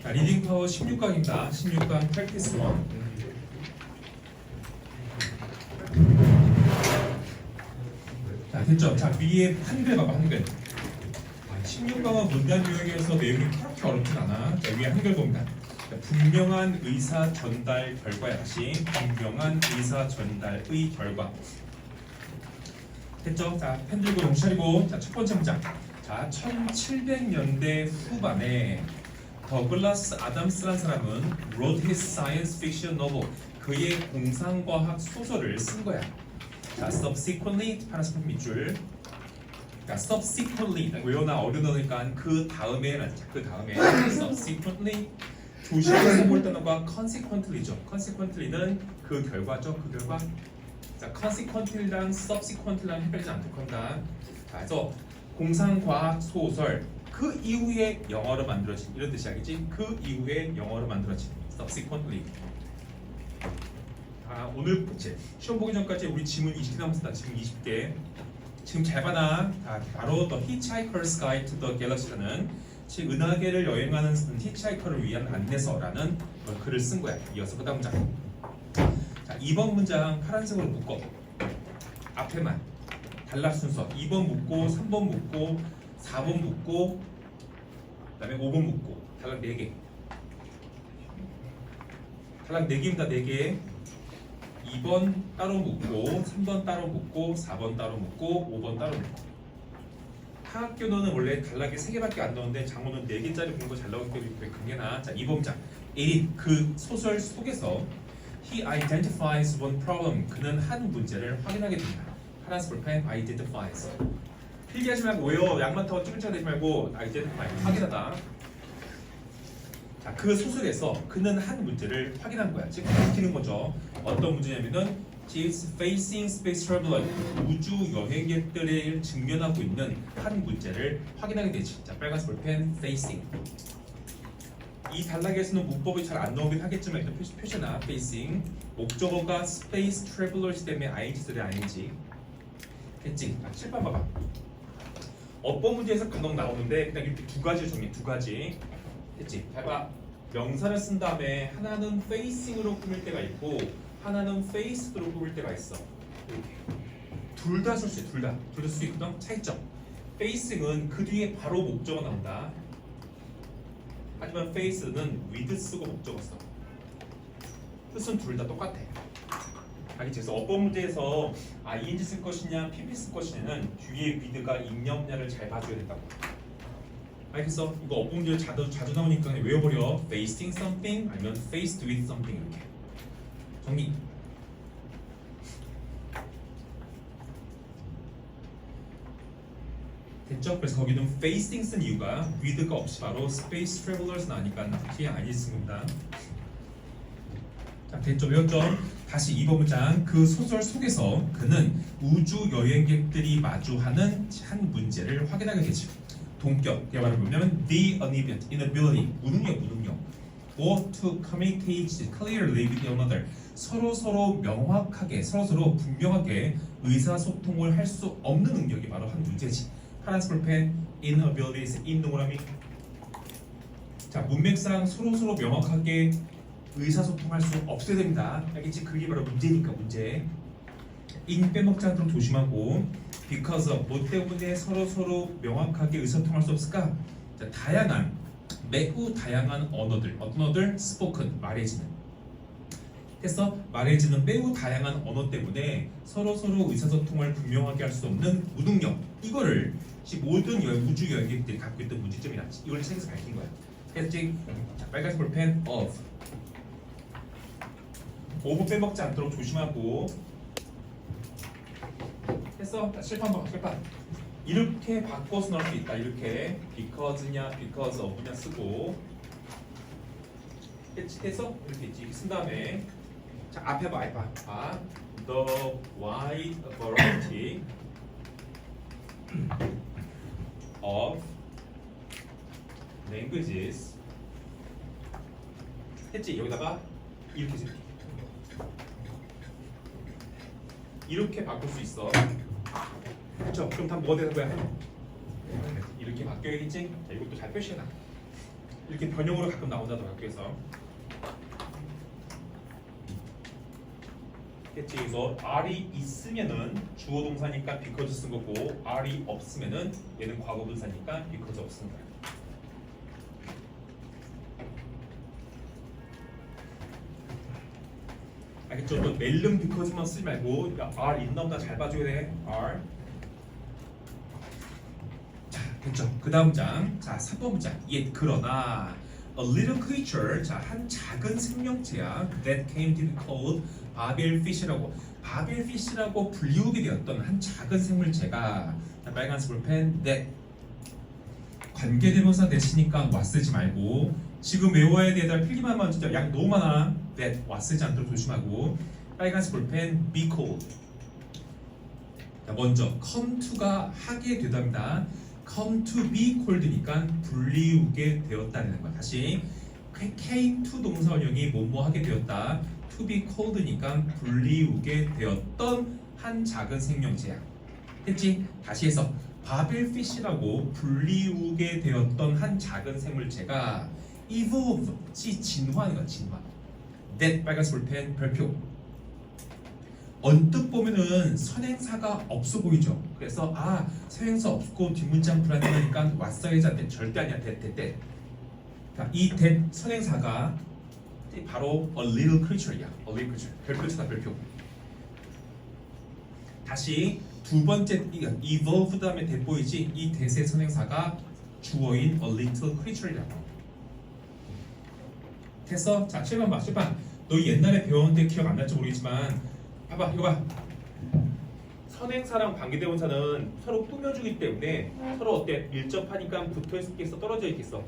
자, 리딩 파워 16강입니다. 16강 프랙티스 1. 자, 됐죠? 자, 위에 한글 봐봐, 한글. 16강은 문단 유형에서 내용이 그렇게 어렵진 않아. 자, 위에 한글 봅니다. 자, 분명한 의사 전달 결과야. 다시 분명한 의사 전달의 결과. 됐죠? 자, 펜 들고 정신 차리고. 자, 첫 번째 문장. 자, 1700년대 후반에 더글라스 아담스라는 사람은 wrote his science fiction novel. 그의 공상과학 소설을 쓴 거야. 자, subsequently 파란색 밑줄. 그러니까 subsequently 외워나 어려우니까 그 다음에라는 그 다음에 subsequently 조심해서 볼 단어가 consequently죠. consequently는 그 결과죠. 그 결과. 자, consequently랑 subsequently랑 헷갈리지 않도록 한다. 자, 그래서 공상과학 소설 그 이후에 영어로 만들어진 이런 뜻이 알겠지? 그 이후에 영어로 만들어진 subsequently. 오늘 이제 시험 보기 전까지 우리 지문 20개 남았습니다. 지문 20개. 지금 잘 봐라. 바로 The Hitchhiker's Guide to the Galaxy라는 즉 은하계를 여행하는 히치하이커를 위한 안내서라는 글을 쓴 거야. 이어서 그 다음 문장. 자, 2번 문장 파란색으로 묶어. 앞에만 단락 순서 2번 묶고 3번 묶고 4번 묶고 그다음에 5번 묶고 단락 4개. 단락 4개입니다. 4개. 2번 따로 묶고 3번 따로 묶고 4번 따로 묶고 5번 따로 묶고. 하학교는 원래 단락이 3개밖에 안 나오는데 장문은 4개짜리 공부 잘 나오기 때문에 그게나. 자, 2번 문장. 그 소설 속에서 He identifies one problem. 그는 한 문제를 확인하게 됩니다. 파란색 볼펜 identifies. 필기하지 말고 외워. 양만 타고 ጭ글ጭ글 되지 말고 identify 확인하다. 자, 그 소설에서 그는 한 문제를 확인한 거야. 즉 밝히는 거죠. 어떤 문제냐면은 She's facing space traveler. 우주 여행객들을 직면하고 있는 한 문제를 확인하게 되지. 자, 빨간색 볼펜 facing. 이 단락에서는 문법이 잘 안 나오긴 하겠지만 일단 표시나 facing. 목적어가 space travelers 때문에 ing들이 ing. 됐지? 자, 7번 봐봐. 어법 문제에서 간혹 나오는데 그냥 이렇게 두 가지 정리, 두 가지. 됐지? 잘 봐. 명사를 쓴 다음에 하나는 facing으로 꾸밀 때가 있고 하나는 faced로 꾸밀 때가 있어. 이렇게. 둘 다 쓸 수 있어. 둘 다 쓸 수 있거든. 차이점. facing은 그 뒤에 바로 목적어 나온다. 하지만 face는 with 쓰고 목적어 써. 뜻은 둘 다 똑같아. 알겠지? 그래서 어법 문제에서 ing 쓸 것이냐 pp 쓸 것이냐는 뒤에 with가 있냐 없냐를 잘 봐줘야 된다고. 알겠어? 이거 어법 문제 자주 나오니까 그냥 외워버려. facing something 아니면 faced with something 이렇게. 정리. 됐죠? 그래서 거기는 facing 쓴 이유가 with가 없이 바로 space travelers 나니까 뒤에 아니 있습니다. 자, 됐죠? 외웠죠? 다시 2번 문장. 그 소설 속에서 그는 우주 여행객들이 마주하는 한 문제를 확인하게 되죠. 동격. 그게 바로 뭐냐면 the inability, 무능력. or to communicate clearly with one another. 서로 명확하게, 서로 분명하게 의사소통을 할 수 없는 능력이 바로 한 문제지. 파란색 볼펜 inabilities, in 동그라미. 자, 문맥상 서로 명확하게 의사소통할 수 없어야 됩니다. 알겠지? 그게 바로 문제니까 문제. in 빼먹지 않도록 조심하고. because of 뭐 때문에 서로 명확하게 의사소통할 수 없을까? 자, 매우 다양한 언어들. 어떤 언어들? spoken, 말해지는. 그래서 말해지는 매우 다양한 언어 때문에 서로 의사소통을 분명하게 할 수 없는 무능력. 이거를 모든 우주 여행객들이 갖고 있던 문제점이라 이걸 책에서 밝힌 거야. 그래서 자, 빨간색 볼펜 of. 오브 빼먹지 않도록 조심하고. 했어? 자, 실판 봐봐. 실판. 이렇게 바꿔서 넣을 수 있다. 이렇게 because냐 because of냐 쓰고. 해서 이렇게 있지. 쓴 다음에 자, 앞에 봐. The wide variety of languages. 했지? 여기다가 이렇게 쓸게. 이렇게 바꿀 수 있어. 그렇죠? 그럼 다 뭐가 되는 거야? 이렇게 바뀌어야겠지? 자, 이것도 잘 표시해놔. 이렇게 변형으로 가끔 나온다고 학교에서. 됐지? 그래서 R이 있으면은 주어 동사니까 because 쓴 거고 R이 없으면은 얘는 과거 분사니까 because 없은 거야. 알겠죠? 너 멜름 because만 쓰지 말고 R 있나 없나 잘 봐줘야 돼. R. 자, 됐죠? 그 다음 장. 자, 3번 문장. Yet 그러나 a little creature. 자, 한 작은 생명체야. That came to be called 바벨피쉬라고. 바벨피쉬라고 불리우게 되었던 한 작은 생물체가. 자, 빨간색 볼펜. that. 관계대명사 대시니까 와 쓰지 말고 지금 외워야 되다 필기만 진짜 양 너무 많아. that 와 쓰지 않도록 조심하고. 빨간색 볼펜 be called. 자, 먼저 come to가 하게 되답니다. come to be called니까 불리우게 되었다는 거야. 다시 came to 동사 원형이 뭐뭐 하게 되었다. to be called니까 불리우게 되었던 한 작은 생명체야. 됐지? 다시 해서 바벨피쉬라고 불리우게 되었던 한 작은 생물체가 evolve, 진화하는 거야. 진화. that 빨간색 볼펜 별표. 언뜻 보면은 선행사가 없어 보이죠. 그래서 선행사 없고 뒷문장 불안정하니까 왔어야지 안 돼. 절대 아니야. that. 이 that 선행사가 바로 a little creature야. a little creature. 별표 쳐다 별표. 다시 두 번째 evolve 다음에 that 보이지? 이 that의 선행사가 주어인 a little creature라고. 됐어? 자, 7번 봐. 7번. 너 옛날에 배웠는데 기억 안 날지 모르겠지만 봐봐, 이거 봐. 선행사랑 관계대명사는 서로 꾸며주기 때문에 서로 어때? 밀접하니까 붙어있겠어? 떨어져 있겠어?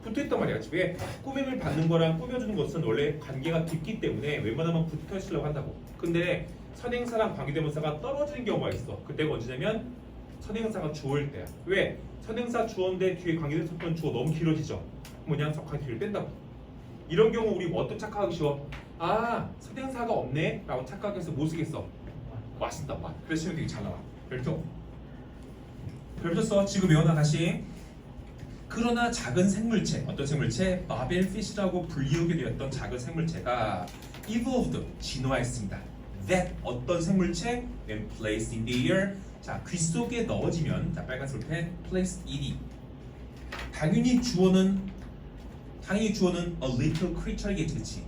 붙어있단 말이야. 왜? 꾸밈을 받는 거랑 꾸며주는 것은 원래 관계가 깊기 때문에 웬만하면 붙어있으려고 한다고. 근데 선행사랑 관계대명사가 떨어지는 경우가 있어. 그때가 언제냐면 선행사가 주어일 때야. 왜? 선행사 주어인데 뒤에 관계대명사 쓰면 주어 너무 길어지죠. 뭐냐? 적한 뒤를 뺀다고. 이런 경우 우리 뭐 어떻게 착각하기 쉬워? 선행사가 없네 라고 착각해서 못 쓰겠어. 맛있다. 그래서 시면 되게 잘 나와. 별표. 별표 써. 지금 외워놔. 다시. 그러나 작은 생물체, 어떤 생물체? 바벨피쉬라고 불리우게 되었던 작은 생물체가 evolved, 진화했습니다. that 어떤 생물체? when placed in the air. 자, 귀 속에 넣어지면, 자, 빨간색 볼펜 placed in. 당연히 주어는 a little creature이겠지, 그치?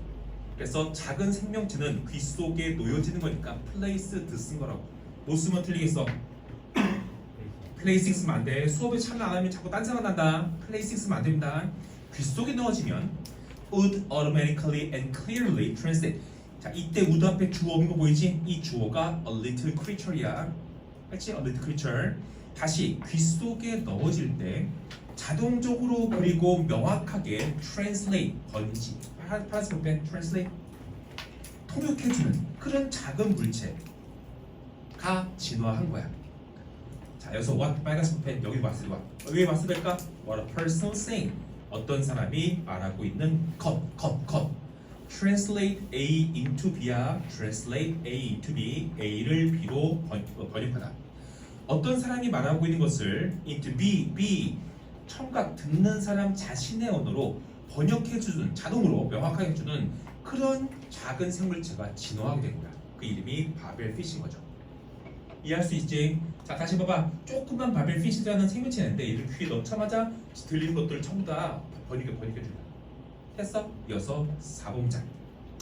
그래서 작은 생명체는 귀 속에 놓여지는 거니까 placed 쓴 거라고. 못 쓰면 틀리겠어. placing 쓰면 안 돼. 수업에 참여 안 하면 자꾸 딴 생각 난다. placing 쓰면 안 됩니다. 귀 속에 넣어지면 would automatically and clearly translate. 자, 이때 would 앞에 주어 없는 거 보이지? 이 주어가 a little creature이야. 그렇지? a little creature. 다시 귀 속에 넣어질 때 자동적으로 그리고 명확하게 translate, 번지. 파란색 볼펜 translate. 통역해주는 그런 작은 물체가 진화한 거야. 자, 여기서 what 빨간색 펜 여기 왔을 와. 왜 왔을 될까? What a person saying. 어떤 사람이 말하고 있는 것. Translate A into B야. Translate A into B. A를 B로 번역하다. 어떤 사람이 말하고 있는 것을 into B. 청각 듣는 사람 자신의 언어로 번역해주는 자동으로 명확하게 해주는 그런 작은 생물체가 진화하게 된 거야. 그 이름이 바벨피쉬인 거죠. 이해할 수 있지? 자, 다시 봐봐. 조그만 바벨피쉬라는 생명체인데 이를 귀에 넣자마자 들리는 것들을 전부 다 번역해준다. 됐어? 이어서 4번장.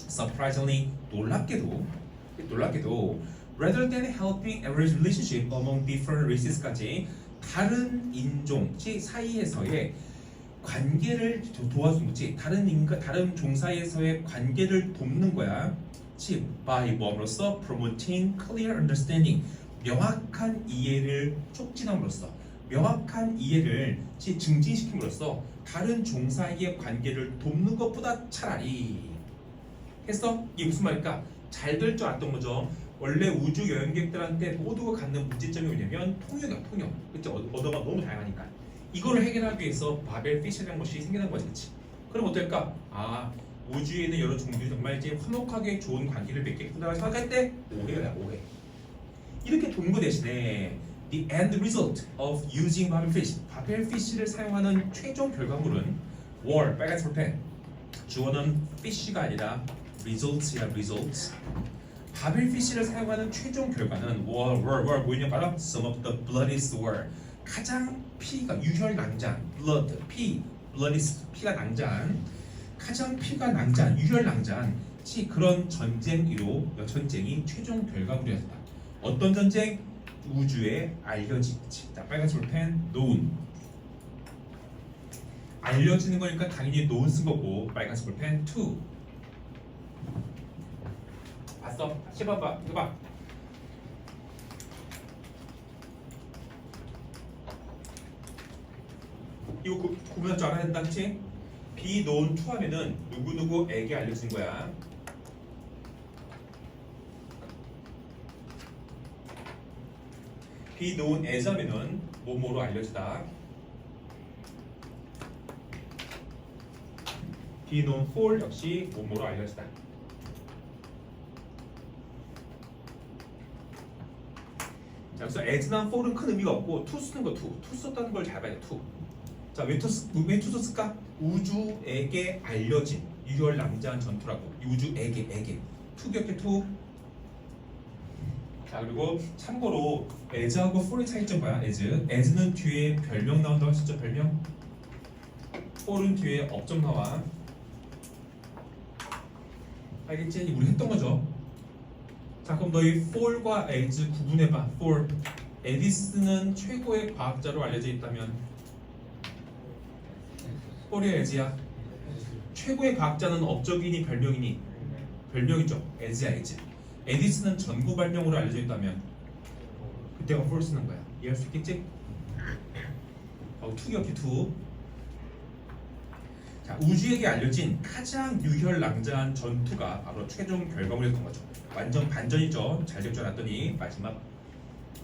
Surprisingly, 놀랍게도 rather than helping a relationship among different races까지 다른 인종 사이에서의 관계를 도와주는 거지. 다른 종 사이에서의 관계를 돕는 거야. by 뭐함으로써 promoting clear understanding. 명확한 이해를 촉진함으로써 명확한 이해를 증진시킴으로써 다른 종 사이의 관계를 돕는 것보다 차라리 했어? 이게 무슨 말일까? 잘 될 줄 알았던 거죠. 원래 우주 여행객들한테 모두가 갖는 문제점이 뭐냐면 통역이야. 그치? 언어가 너무 다양하니까 이거를 해결하기 위해서 바벨피쉬라는 것이 생겨난 거지. 그치? 그럼 어떨까? 우주에 있는 여러 종들이 정말 이제 화목하게 좋은 관계를 맺겠구나 생각할 때 오해야. 이렇게 동거 대신에 the end result of using 바벨피쉬를 사용하는 최종 결과물은 were 빨간색 볼펜. 주어는 fish가 아니라 results야 results. 바벨 피쉬를 사용하는 최종 결과는 were 뭐냐 바로 some of the bloodiest were 가장 피가 유혈 낭잔 blood bloodiest 피가 낭잔 가장 피가 낭잔 유혈 낭잔 그런 전쟁으로 전쟁이 최종 결과물이었다. 어떤 전쟁? 우주에 알려진. 자, 빨간색 볼펜 known. 알려지는 거니까 당연히 known 쓴 거고 빨간색 볼펜 to. 봤어? 다시 봐봐. 이거 봐. 이거 구분할 줄 알아야 된다, 그치? be known to 하면은 누구누구에게 알려진 거야. be known as 하면은 뭐뭐로 알려지다. be known for 역시 뭐뭐로 알려지다. 자, 그래서 as나 for은 큰 의미가 없고 to 쓰는 거 to 썼다는 걸 잘 봐야 돼. to. 자, 왜 to 쓸까? 우주에게 알려진 유혈 낭자한 전투라고. 우주에게 to 기억해 to. 자, 그리고 참고로 as하고 for의 차이점 뭐야? as는 뒤에 별명 나온다고 했었죠? 별명. for은 뒤에 업적 나와. 알겠지? 우리 했던 거죠. 자, 그럼 너희 for과 as 구분해봐. for 에디슨은 최고의 과학자로 알려져 있다면 for이야 as야? 최고의 과학자는 업적이니 별명이니? 별명이죠. as야 as. 에디슨은 전구 발명으로 알려져 있다면 그때가 for 쓰는 거야. 이해할 수 있겠지? to 기억해 to. 자, 우주에게 알려진 가장 유혈낭자한 전투가 바로 최종 결과물이었던 거죠. 완전 반전이죠. 잘 될 줄 알았더니 마지막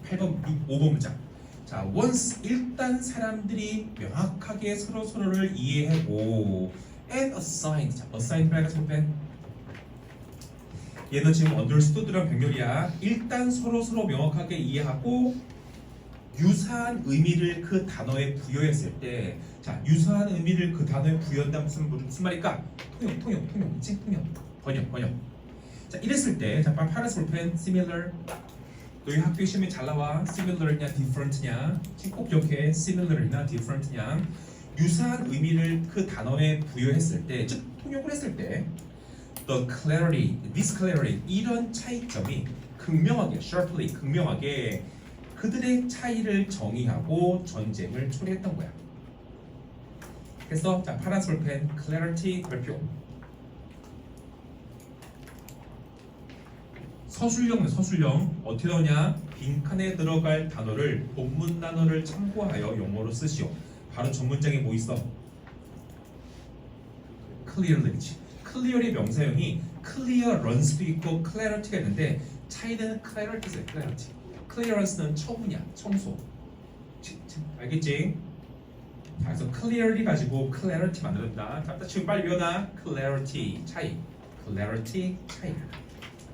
8번, 5번 문장. 자, once 일단 사람들이 명확하게 서로를 이해하고 and assigned. 자, assigned 빨간색 펜. 얘는 지금 understood랑 병렬이야. 일단 서로 명확하게 이해하고 유사한 의미를 그 단어에 부여했을 때, 자, 유사한 의미를 그 단어에 부여한다 무슨 말일까? 통용, 그치? 통용, 번역. 자, 이랬을 때, 자, 파란색 볼펜, similar. 너희 학교 시험에 잘 나와. similar냐, different냐? 꼭 기억해. similar이나 different냐? 유사한 의미를 그 단어에 부여했을 때, 즉 통용을 했을 때, the clarity, this clarity 이런 차이점이 극명하게, sharply, 극명하게 그들의 차이를 정의하고 전쟁을 초래했던 거야. 그래서 자, 파란색 펜 clarity 발표. 서술형 어떻게 나오냐? 빈칸에 들어갈 단어를 본문 단어를 참고하여 영어로 쓰시오. 바로 전 문장에 뭐 있어? clearly. clear의 명사형이 clearance도 있고 clarity가 있는데 차이는 clarity죠. clearance는 처분이야, 청소. 알겠지? 자, 그래서 clearly 가지고 clarity 만들었다. 자, 지금 빨리 외워놔. clarity 차이.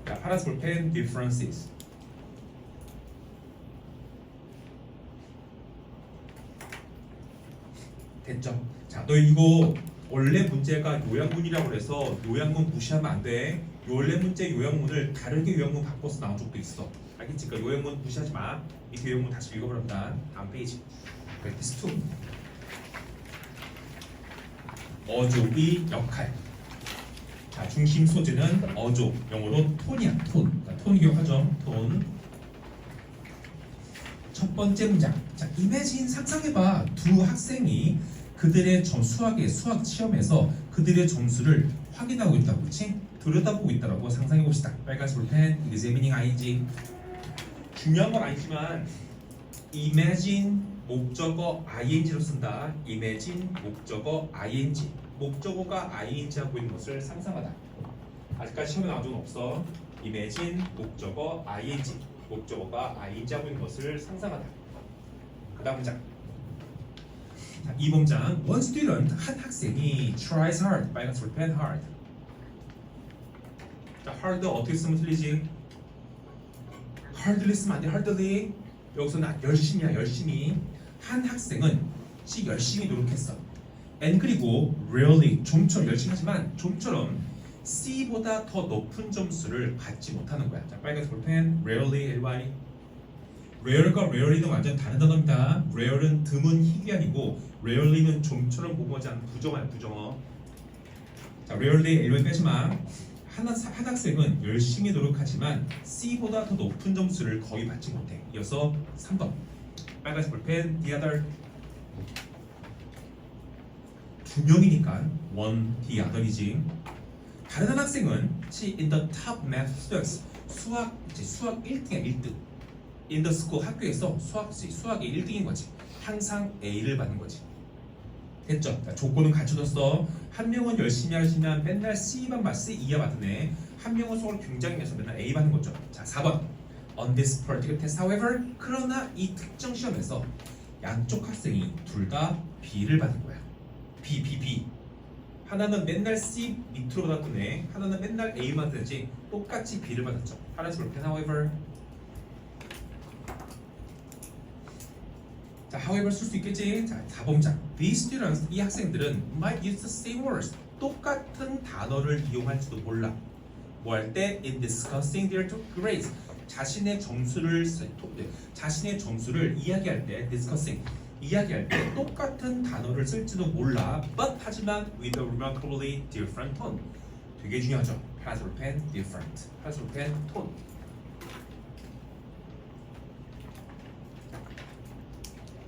자, 파란색 볼펜 differences. 됐죠? 자, 너 이거 원래 문제가 요약문이라고 해서 요약문 무시하면 안 돼. 원래 문제 요약문을 다르게 요약문 바꿔서 나온 적도 있어. 알겠지? 그러니까 요약문 무시하지 마. 밑에 요약문 다시 읽어버렸다. 다음 페이지. practice 2. 어족의 역할. 자, 중심 소재는 어족. 영어로 톤이야. 톤. 그러니까 톤 기억하죠? 톤. 첫 번째 문장. 자, imagine 상상해봐. 두 학생이 그들의 수학 시험에서 그들의 점수를 확인하고 있다고, 그렇지? 들여다보고 있다라고 상상해 봅시다. 빨간색 볼펜, examining ing. 중요한 건 아니지만 imagine 목적어 ing로 쓴다. imagine 목적어 ing. 목적어가 ing 하고 있는 것을 상상하다. 아직까지 시험에 나온 적은 없어. imagine 목적어 ing. 목적어가 ing 하고 있는 것을 상상하다. 그 다음 문장. 자, 2번 문장. One student, 한 학생이 tries hard. 빨간색 펜 hard. 자, hard 어떻게 쓰면 틀리지? hardly 쓰면 안 돼. hardly. 여기서는 열심히야. 열심히. 한 학생은 열심히 노력했어. and 그리고 rarely 좀처럼 열심히 하지만 좀처럼 C보다 더 높은 점수를 받지 못하는 거야. 자, 빨간색 볼펜 rarely LY rare가 rarely는 완전 다른 단어입니다. rare는 드문 희귀한이고 rarely는 좀처럼 보고하지 않는 부정어야 부정어. 자, rarely LY 빼지마. 한 학생은 열심히 노력하지만 C보다 더 높은 점수를 거의 받지 못해. 이어서 3번 빨간색 볼펜 the other 두 명이니까 one the other이지. 다른 한 학생은 she in the top math students 수학 1등이야 1등 in the school 학교에서 수학의 1등인 거지. 항상 A를 받는 거지. 됐죠? 자, 조건은 갖춰졌어. 한 명은 열심히 하지만 맨날 C만 받 C 이하 받는 애. 한 명은 수학을 굉장히 해서 맨날 A 받는 거죠. 자, 4번 on this particular test however 그러나 이 특정 시험에서 양쪽 학생이 둘 다 B를 받는 거야. B 하나는 맨날 C 밑으로 받았던 애, 하나는 맨날 A만 받았지 똑같이 B를 받았죠. 하나씩 볼펜 however. 자, however 쓸 수 있겠지. 자, 4번장 these students 이 학생들은 might use the same words 똑같은 단어를 이용할지도 몰라. 뭐 할 때 in discussing their grades 자신의 점수를 이야기할 때 discussing 이야기할 때 똑같은 단어를 쓸지도 몰라. But 하지만 with a remarkably different tone. 되게 중요하죠. 파란색 펜 different. 파란색 펜 tone.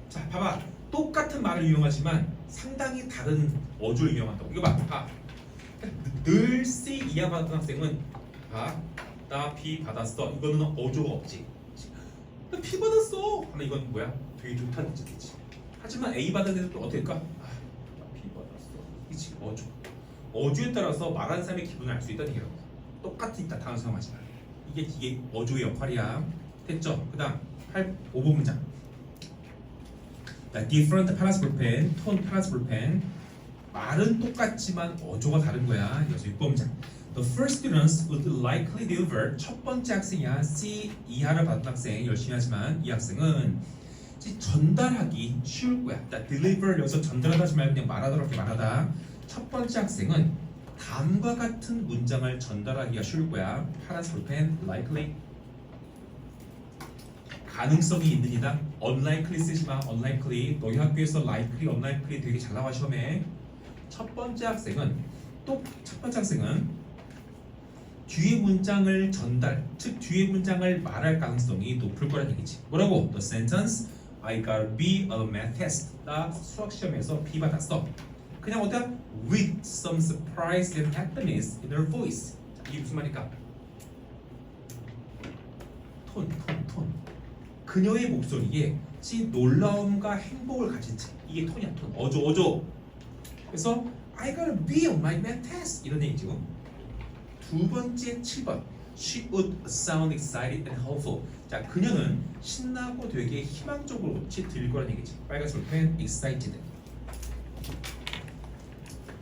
자, 봐봐. 똑같은 말을 이용하지만 상당히 다른 어조를 이용한다고. 이거 봐. 늘 C 이하 받은 학생은 나 B 받았어. 이거는 어조가 없지. 나 B 받았어. 하나 이건 뭐야? 되게 좋다는 뜻이지. 하지만 A 받은 애들 또 어떨까? 나 B 받았어. 그치? 어조에 따라서 말하는 사람의 기분을 알 수 있다는 얘기라고. 똑같은 단어 사용하지 마. 이게 어조의 역할이야. 됐죠? 그 다음 5번 문장. different 파란색 볼펜, 톤 파란색 볼펜. 말은 똑같지만 어조가 다른 거야. 그래서 6번 문장. The first students would likely deliver. 첫 번째 학생이야. C 이하를 받은 학생 열심히 하지만 이 학생은 전달하기 쉬울 거야. deliver 여기서 전달하다 하지 말고 그냥 말하다 이렇게 말하다. 첫 번째 학생은 다음과 같은 문장을 전달하기가 쉬울 거야. 파란색 볼펜 likely. 가능성이 있는 이다. unlikely 쓰지 마. unlikely. 너희 학교에서 likely, unlikely 되게 잘 나와 시험에. 첫 번째 학생은 뒤에 문장을 즉 뒤에 문장을 말할 가능성이 높을 거라는 얘기지. 뭐라고? The sentence I got B on a math test. 나 수학 시험에서 B 받았어. 그냥 어디야? With some surprise and happiness in her voice. 자, 이게 무슨 말일까? 톤. 그녀의 목소리에 놀라움과 행복을 가진 채. 이게 톤이야, 톤. 어조. 그래서 I got a B on my math test. 이런 얘기죠. 두 번째 7번. She would sound excited and hopeful. 자, 그녀는 신나고 되게 희망적으로 들릴 거라는 얘기지. 빨간색 펜 excited.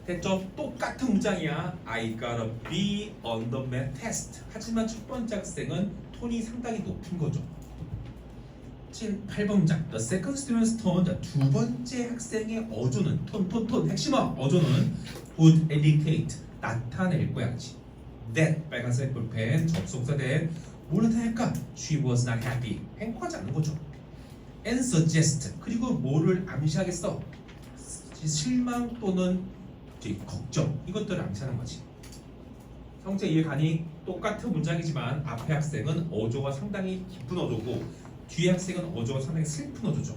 됐죠? 똑같은 문장이야. I got a B on the math test. 하지만 첫 번째 학생은 톤이 상당히 높은 거죠. 8번 문장. The second student's tone. 두 번째 학생의 어조는 톤 핵심어 어조는 would indicate 나타낼 거야, 그렇지? That 빨간색 볼펜 접속사 that 뭘 나타낼까? She was not happy. 행복하지 않은 거죠. And suggest 그리고 뭐를 암시하겠어? 실망 또는 걱정 이것들을 암시하는 거지. 성재 이해 가니? 똑같은 문장이지만 앞에 학생은 어조가 상당히 깊은 어조고 뒤에 학생은 어조가 상당히 슬픈 어조죠.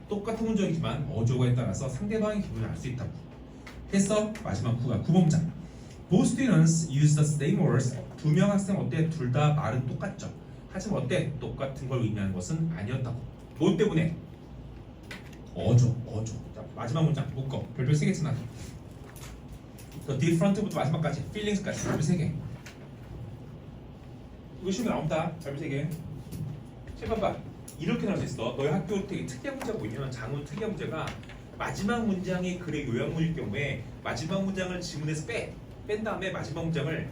똑같은 문장이지만 어조에 따라서 상대방의 기분을 알 수 있다고. 됐어? 마지막 9번 문장. Both students use the same words. 두 명 학생 어때? 둘 다 말은 똑같죠. 하지만 어때? 똑같은 걸 의미하는 것은 아니었다고. 뭐 때문에? 어조. 자, 마지막 문장 묶어. 별표 3개 쓰나? The different부터 마지막까지 feelings까지 별표 3개. 이거 시험에 나온다. 별표 3개. 해봐봐. 이렇게 나올 수 있어. 너희 학교 되게 특이한 문제가 뭐냐면 장문 특이한 문제가 마지막 문장이 글의 요약문일 경우에 마지막 문장을 지문에서 뺀 다음에 마지막 문장을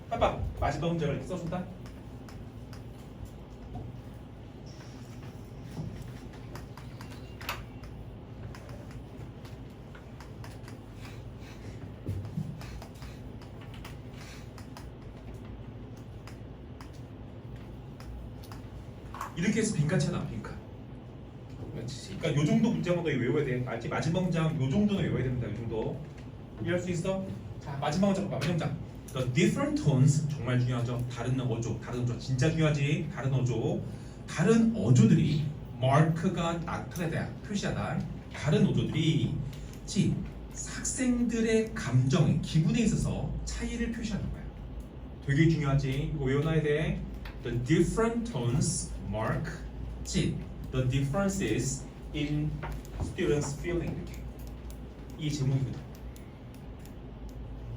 봐봐. 마지막 문장을 이렇게 써준다. 이렇게 해서 빈칸잖아, 빈칸. 그렇지. 그러니까 요 정도 문장은 너 외워야 돼. 마지막 문장 요 정도는 외워야 됩니다. 요 정도. 이해할 수 있어? 자, 마지막 문장 봐봐. 문장. The different tones 정말 중요하죠. 다른 어조, 진짜 중요하지. 다른 어조들이 마크가 나타내다 표시하다. 다른 어조들이 학생들의 감정의 기분에 있어서 차이를 표시하는 거야. 되게 중요하지. 이거 외워놔야 돼. The different tones mark the differences in students' feeling. 이렇게. 이 제목이거든.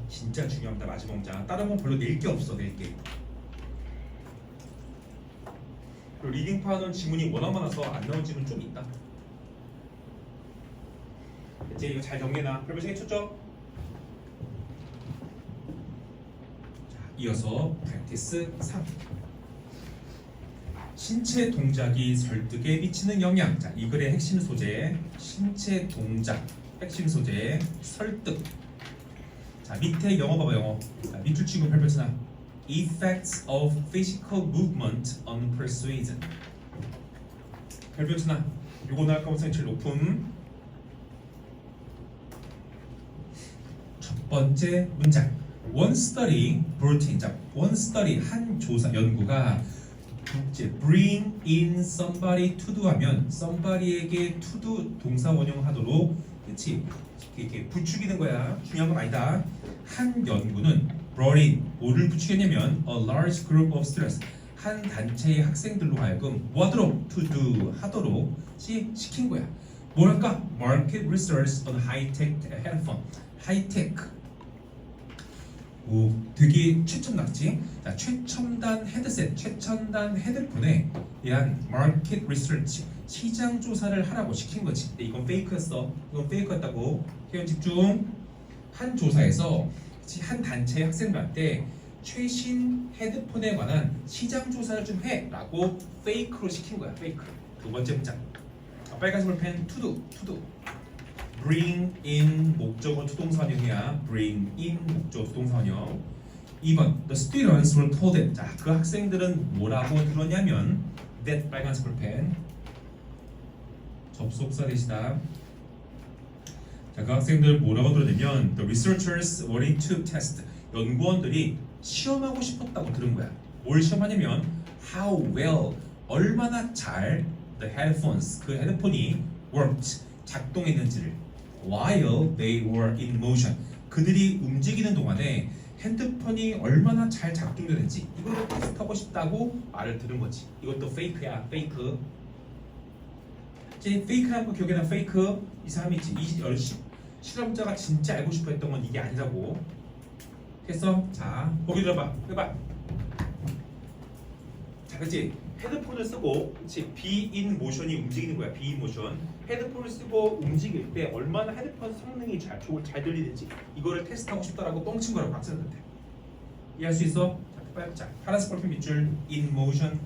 진짜 중요합니다. 마지막 문장. 다른 건 별로 낼 게 없어. 낼 게. 그리고 리딩파는 지문이 워낙 많아서 안 나온 지문 좀 있다. 이제 이거 잘 정리해놔. 별표정에 쳤죠? 자, 이어서 프랙티스 3. 신체 동작이 설득에 미치는 영향. 자, 이 글의 핵심 소재. 신체 동작. 핵심 소재. 설득. 자, 밑에 영어 봐봐, 영어. 자, 밑줄 치고 별표 치나. Effects of physical movement on persuasion. 별표 치나. 요거 나올 가능성이 제일 높음. 첫 번째 문장. One study brought in. 자, one study 한 조사 연구가 bring in somebody to do 하면 somebody에게 to do 동사 원형하도록 그렇지 이렇게 부추기는 거야. 중요한 건 아니다. 한 연구는 brought in 뭐를 부추겼냐면 a large group of students 한 단체의 학생들로 하여금 뭐 하도록 to do 하도록 시킨 거야. 뭐랄까? Market research on high-tech headphone. 하이테크 되게 최첨단이지. 자, 최첨단 헤드셋, 최첨단 헤드폰에 대한 마켓 리서치 시장 조사를 하라고 시킨 거지. 근데 이건 페이크였어. 이건 페이크였다고. 회원 집중. 한 조사에서 한 단체의 학생들한테 최신 헤드폰에 관한 시장 조사를 좀 해라고 페이크로 시킨 거야. 페이크. 두 번째 문장. 빨간색 볼펜 to do. bring in 목적어 투동사원형이야. bring in 목적어 투동사원형. 2번 the students were told that. 자, 그 학생들은 뭐라고 들었냐면 that 빨간색 볼펜 접속사 대시다. 자, 그 학생들 뭐라고 들었냐면 the researchers wanted to test. 연구원들이 시험하고 싶었다고 들은 거야. 뭘 시험하냐면 how well 얼마나 잘 the headphones 그 헤드폰이 worked 작동했는지를 while they were in motion 그들이 움직이는 동안에 핸드폰이 얼마나 잘 작동되는지 이거를 테스트하고 싶다고 말을 들은 거지. 이것도 페이크야. 페이크. 이제 페이크라는 거 기억해놔. 페이크. 이 사람이 이 실험자가 진짜 알고 싶어 했던 건 이게 아니라고. 됐어? 자, 보기 들어봐. 해봐. 자, 그렇지? 헤드폰을 쓰고 그렇지? be in motion이 움직이는 거야. be in motion. 헤드폰을 쓰고 움직일 때 얼마나 헤드폰 성능이 잘 들리는지 이거를 테스트하고 싶다라고 뻥친 거라고 학생들한테. 이해할 수 있어? 자, 파란색 볼펜 밑줄 in motion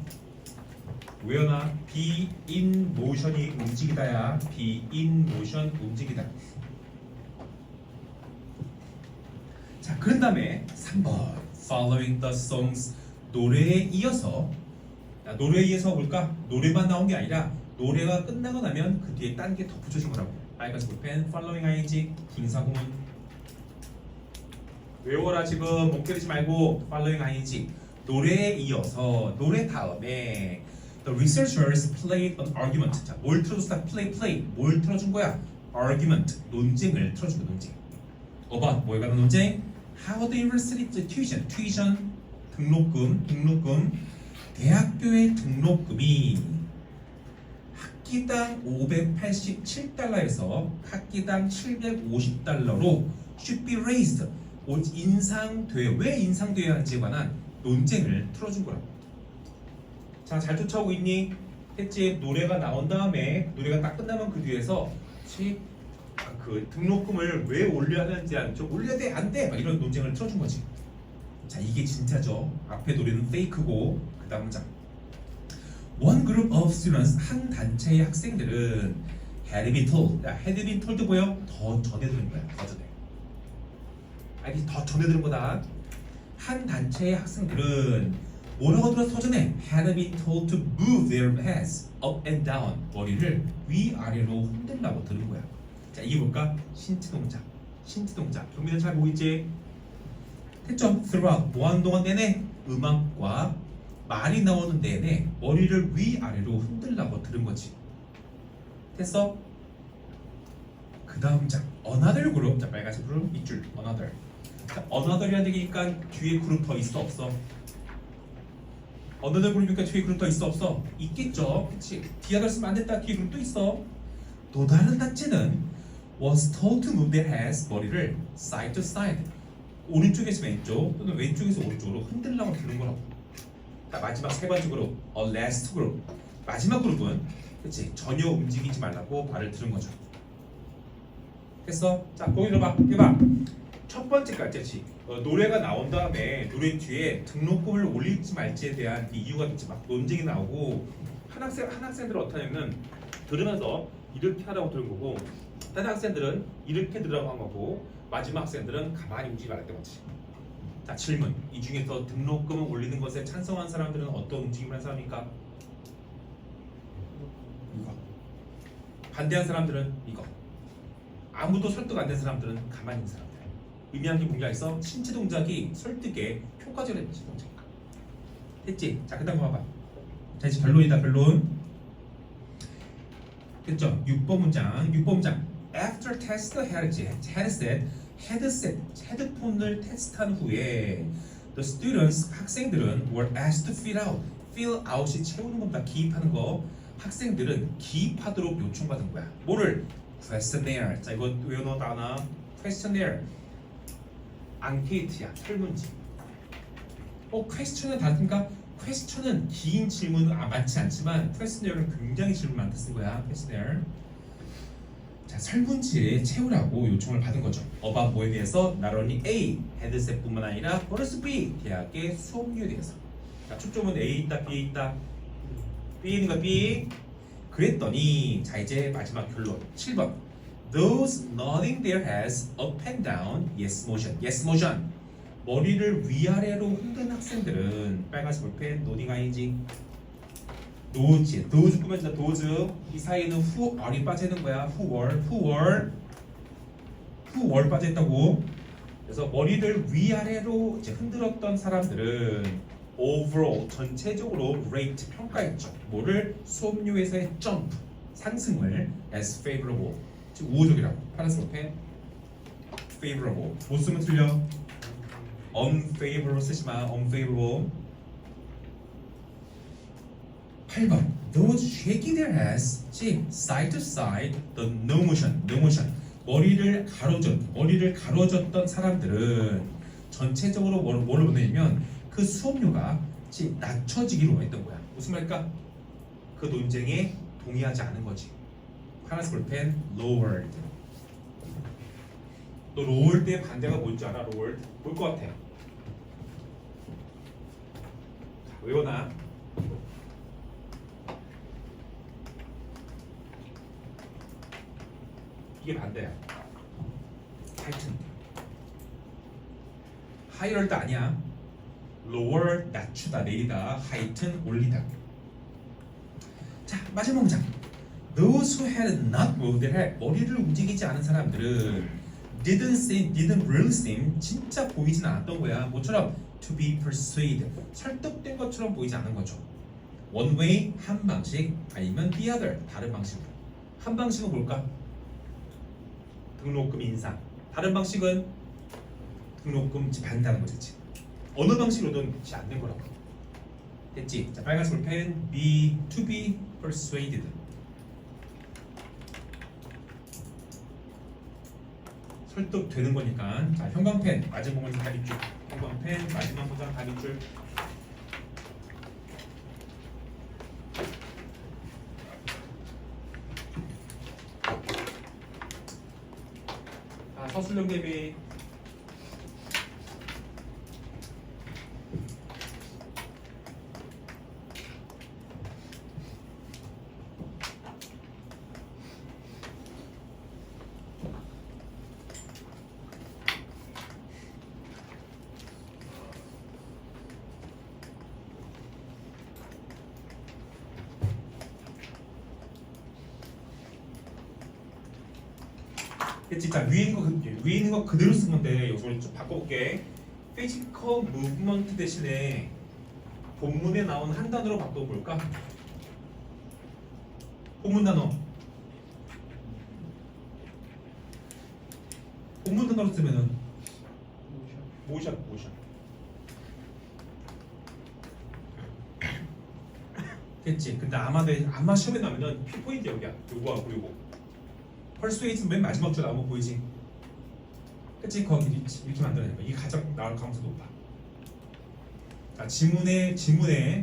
외워놔. be in motion이 움직이다야. be in motion 움직이다. 자, 그런 다음에 3번 following the songs 노래에 이어서 볼까? 노래만 나온 게 아니라 노래가 끝나고 나면 그 뒤에 딴 게 더 붙여진 거라고. 빨간색 볼펜 following ing 분사구문 외워라. 지금 목 때리지 말고 following ing 노래에 이어서 노래 다음에 the researchers played an argument. 자, 뭘 틀어줬다? play 뭘 틀어준 거야? argument 논쟁을 틀어준 거야. 논쟁. about 뭐에 관한 논쟁? how the university tuition 등록금 대학교의 등록금이 학기당 587달러에서 학기당 750달러로 should be raised. 왜 인상돼야 하는지에 관한 논쟁을 틀어준 거라고. 자, 잘 쫓아오고 있니? 했지? 노래가 나온 다음에 노래가 딱 끝나면 그 뒤에서 그 등록금을 왜 올려야 하는지 올려야 돼? 안 돼? 막 이런 논쟁을 틀어준 거지. 자, 이게 진짜죠. 앞에 노래는 페이크고 그 다음 문장. One group of students 한 단체의 학생들은 had been told. had been told 뭐예요? 더 전에 들은 거야. 더 전에. 더 전에 들은 거다. 한 단체의 학생들은 뭐라고 들었어 전에? Had been told to move their heads up and down. 머리를 위아래로 흔들라고 들은 거야. 자, 이게 뭘까? 신체 동작. 신체 동작. 경민은 잘 보이지? 됐죠? throughout. 뭐 하는 동안 내내 음악과 말이 나오는 내내 머리를 위아래로 흔들라고 들은 거지. 됐어? 그 다음 장 another 그룹. 자, 빨간색 그룹 밑줄 another. 자, another이라는 얘기니까 뒤에 그룹 더 있어 없어? another 그룹이니까 뒤에 그룹 더 있어 없어? 있겠죠. 그치? 뒤에다 쓰면 안 됐다. 뒤에 그룹 또 있어. 또 다른 단체는 was told to move their heads. 머리를 side to side. 오른쪽에서 왼쪽 또는 왼쪽에서 오른쪽으로 흔들라고 들은 거라고. 자, 마지막 세 번째 그룹 last 그룹. 마지막 그룹은 그치? 전혀 움직이지 말라고 말을 들은 거죠. 됐어? 자, 거기 들어봐. 해봐. 첫 번째까지 노래가 나온 다음에 노래 뒤에 등록금을 올릴지 말지에 대한 이유가 있지. 막 논쟁이 나오고 한 학생들은 어떠냐면 들으면서 이렇게 하라고 들은 거고 다른 학생들은 이렇게 들으라고 한 거고 마지막 학생들은 가만히 움직이지 말았던 거지. 자, 질문. 이 중에서 등록금을 올리는 것에 찬성한 사람들은 어떤 움직임을 한 사람입니까? 이거. 반대한 사람들은 이거. 아무도 설득 안 된 사람들은 가만히 있는 사람들. 의미한 게 뭔지 알겠어? 신체 동작이 설득에 효과적인 신체 동작이야. 됐지? 자, 그 다음 봐봐. 자, 이제 결론이다. 결론. 됐죠? 6번 문장. After test 헤드폰을 테스트한 후에 the students, 학생들은 were asked to fill out이 채우는 겁니다. 기입하는 거. 학생들은 기입하도록 요청받은 거야. 뭐를? questionnaire. 자, 이거 외워놓은 단어. questionnaire. 앙케이트야. 설문지. question은 다른가? question은 긴 질문은 많지 않지만 questionnaires 굉장히 질문 많다 쓴 거야. questionnaire. 자, 설문지에 채우라고 요청을 받은 거죠. about 뭐에 대해서? not only A 헤드셋뿐만 아니라 플러스 B 대학의 수업료에 대해서. 자, 초점은 A에 있다 B에 있다. B에 있는 거 B. 그랬더니 자, 이제 마지막 결론 7번 those nodding their heads up and down yes motion 머리를 위아래로 흔든 학생들은 빨간색 볼펜 nodding ing those 꾸며진다. those 이 사이에는 who are이 빠지는 거야. who were 빠졌다고. 그래서 머리를 위아래로 이제 흔들었던 사람들은 overall 전체적으로 rate 평가했죠. 뭐를? 수업료에서의 jump 상승을 as favorable 즉 우호적이라고. 파란색 펜 favorable 못 쓰면 틀려. unfavorable 쓰지 마. unfavorable. 8번 those shaking their heads side to side the no motion 머리를 가로젓던 사람들은 전체적으로 뭐를 보내냐면 그 수업료가 낮춰지기로 했던 거야. 무슨 말일까? 그 논쟁에 동의하지 않은 거지. 파란색 볼펜 lowered. 너 lowered 때 반대가 뭔지 알아? lowered 볼 것 같아. 자, 외워놔. 이게 반대야. 하여튼 higher도 아니야. lower 낮추다 내리다. 하여튼 올리다. 자, 마지막 문장. Those who had not moved their head 머리를 움직이지 않은 사람들은 didn't really seem 진짜 보이진 않았던 거야. 뭐처럼 to be persuaded 설득된 것처럼 보이지 않은 거죠. one way 한 방식 아니면 the other 다른 방식으로. 한 방식은 뭘까? 등록금 인상. 다른 방식은 등록금 반대하는 거지. 어느 방식으로든 그렇지 않는 거라고. 됐지? 자, 빨간색 볼펜 to be persuaded. 설득되는 거니까. 자, 형광펜 마지막 문장 다리줄. 형광펜 마지막 문장 다리줄. 자, 서술형 대비. 됐지? 자, 위에 있는 거 그대로 쓴 건데 여기서 우리 좀 바꿔볼게. physical movement 대신에 본문에 나온 한 단어로 바꿔볼까? 본문 단어. 본문 단어로 쓰면은 모션. 됐지? 근데 아마 시험에 나오면은 키포인트 여기야. 요거하고 요거. 펄스웨이트는 맨 마지막 줄 나온 거 보이지? 그치? 거기 이렇게 만들어야 돼. 이게 가장 나올 가능성이 높아. 자, 지문의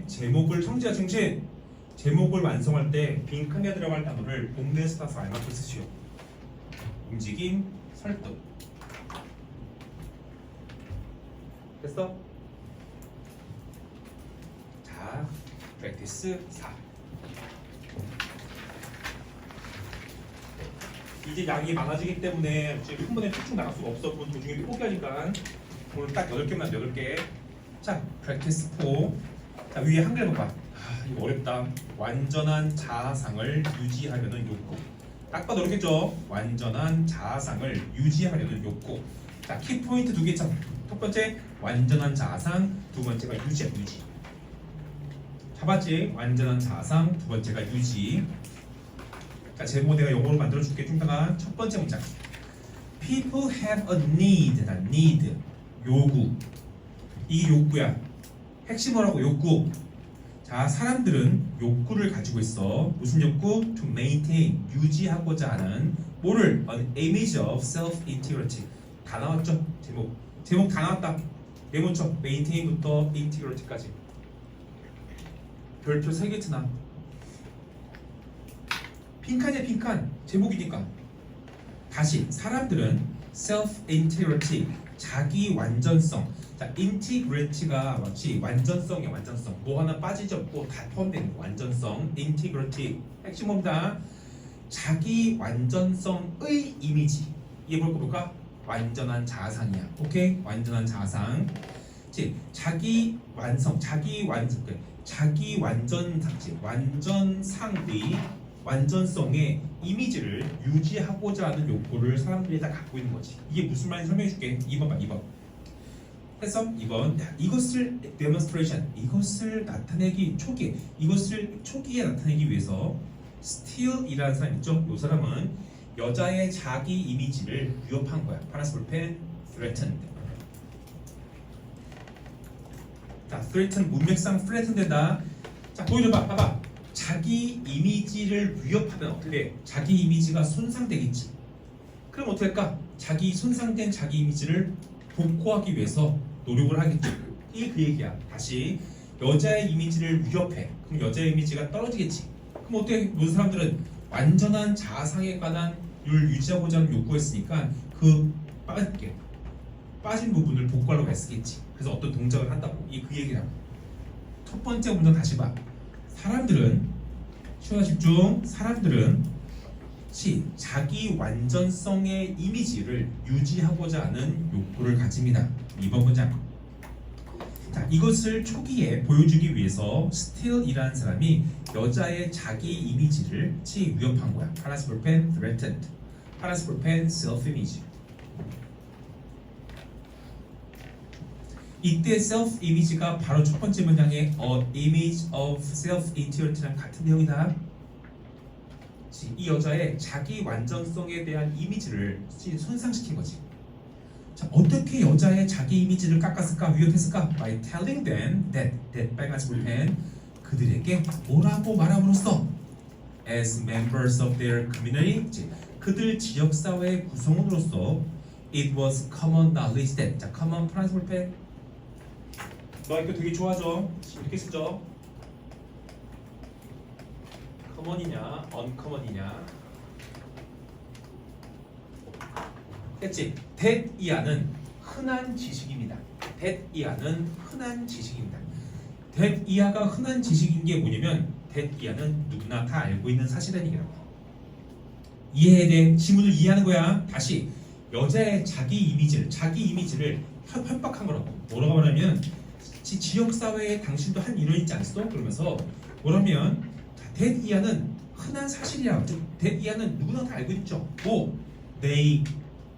제목을 청지자 중심 제목을 완성할 때 빈칸에 들어갈 단어를 본문에 써서 알맞게 쓰시오. 움직임, 설득. 됐어? 자, 프랙티스 4. 이제 양이 많아지기 때문에 지금 한 번에 쭉쭉 나갈 수가 없어. 그건 도중에 포기하니까 오늘 딱 8개만 8개. 자, 프랙티스 4. 자, 위에 한글 봐봐. 이거 어렵다. 완전한 자아상을 유지하려는 욕구. 딱 봐도 어렵겠죠? 완전한 자아상을 유지하려는 욕구. 자, 키포인트 2개 있잖아. 첫 번째, 완전한 자아상. 두 번째가 유지야, 유지. 잡았지? 완전한 자아상. 두 번째가 유지. 자, 제목 내가 영어로 만들어줄게. 좀 이따가 첫 번째 문장. People have a need. need. 요구. 이 욕구야. 핵심 뭐라고? 욕구. 자, 사람들은 욕구를 가지고 있어. 무슨 욕구? To maintain. 유지하고자 하는 뭐를? An image of self-integrity. 다 나왔죠? 제목 다 나왔다. 메모쳐. maintain부터 integrity까지. 별표 3개 트나. 빈칸이야, 빈칸. 제목이니까. 다시 사람들은 self-integrity. 자기 완전성. 자, 인티그리티가 마치 완전성이야, 완전성. 뭐 하나 빠지지 않고 다 포함된 완전성, 인티그리티. 핵심 뭡니다. 자기 완전성의 이미지. 이게 볼까? 완전한 자아상이야. 오케이? 완전한 자아상. 자기 완성, 자기 완전상의 완전성의 이미지를 유지하고자 하는 욕구를 사람들이 다 갖고 있는 거지. 이게 무슨 말인지 설명해 줄게. 2번 봐, 2번. 해서 2번. 이것을 demonstration, 이것을 나타내기 초기에, 이것을 초기에 나타내기 위해서 steal이라는 사람 있죠? 이 사람은 여자의 자기 이미지를 위협한 거야. 파란색 볼펜 threatened. 자, threaten 문맥상 threaten 된다. 자, 보여줘봐. 봐봐. 자기 이미지를 위협하면 어떻게 돼? 자기 이미지가 손상되겠지. 그럼 어떻게 할까? 손상된 자기 이미지를 복구하기 위해서 노력을 하겠죠. 이게 그 얘기야. 다시 여자의 이미지를 위협해. 그럼 여자의 이미지가 떨어지겠지. 그럼 어떻게? 모든 사람들은 완전한 자아상에 관한 를 유지하고자 하는 욕구였으니까 그 빠진 부분을 복구하려고 애쓰겠지. 그래서 어떤 동작을 한다고. 이게 그 얘기라고. 첫 번째 문장 다시 봐. 사람들은 시원한 집중. 사람들은 자기 완전성의 이미지를 유지하고자 하는 욕구를 가집니다. 2번 문장. 자, 이것을 초기에 보여주기 위해서 스틸이라는 사람이 여자의 자기 이미지를 위협한 거야. 파란색 볼펜 threatened. 파란색 볼펜 self image. 이때 self image가 바로 첫 번째 문장의 a image of self integrity랑 같은 내용이다. 이 여자의 자기 완전성에 대한 이미지를 손상시킨 거지. 자, 어떻게 여자의 자기 이미지를 깎았을까? 위협했을까? By telling them that 빨간색 볼펜 그들에게 뭐라고 말함으로써 as members of their community, 그들 지역사회의 구성원으로서 it was common knowledge that. 자, common 파란색 볼펜 너 이거 되게 좋아하죠? 이렇게 쓰죠? common이냐 uncommon이냐 됐지? that 이하는 흔한 지식입니다. that 이하는 흔한 지식입니다. that 이하가 흔한 지식인 게 뭐냐면 that 이하는 누구나 다 알고 있는 사실이라는 얘기라고. 이해해야 돼. 지문을 이해하는 거야. 다시 여자의 자기 이미지를 협박한 거라고. 뭐라고 말하면 지역사회에 당신도 한 일을 있지 않았어? 그러면서 뭐라면 that 이하는 흔한 사실이야. that 이하는 누구나 다 알고 있죠. 뭐 they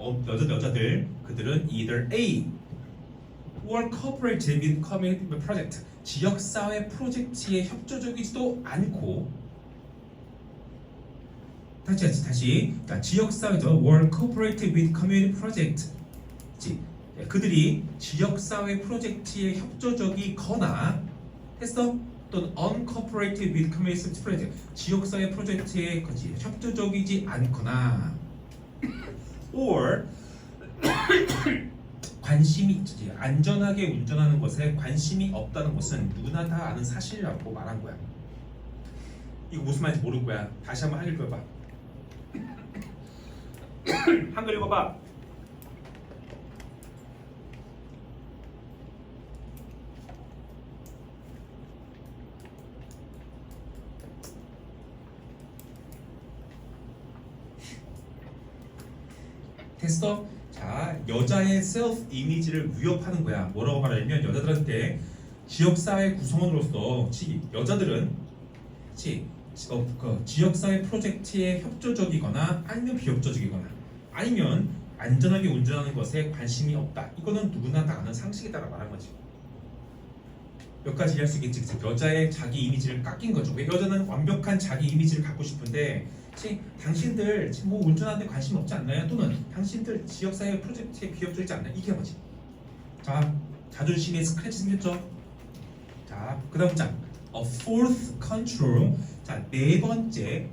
여자들 그들은 either A or cooperative with community project 지역사회 프로젝트에 협조적이지도 않고 다시 자, 지역사회죠 or cooperative with community project 그들이 지역사회 프로젝트에 협조적이거나 했어 또는 uncooperative with community project 지역사회 프로젝트에 협조적이지 않거나 or 관심이 있지 안전하게 운전하는 것에 관심이 없다는 것은 누구나 다 아는 사실이라고 말한 거야. 이거 무슨 말인지 모를 거야. 다시 한번 한글 읽어봐. 한글 읽어봐. 됐어? 자, 여자의 셀프 이미지를 위협하는 거야. 뭐라고 말하냐면 여자들한테 지역사회 구성원으로서 여자들은 지역사회 프로젝트에 협조적이거나 아니면 비협조적이거나 아니면 안전하게 운전하는 것에 관심이 없다. 이거는 누구나 다 아는 상식이다라고 말한 거지. 몇 가지 이해할 수 있겠지. 여자의 자기 이미지를 깎인 거죠. 왜 여자는 완벽한 자기 이미지를 갖고 싶은데 당신들 뭐 운전하는데 관심 없지 않나요? 또는 당신들 지역사회 프로젝트에 비협조이지 않나요? 이게 뭐지? 자, 자존심에 스크래치 생겼죠? 자, 그 다음 장 A fourth control 자, 네 번째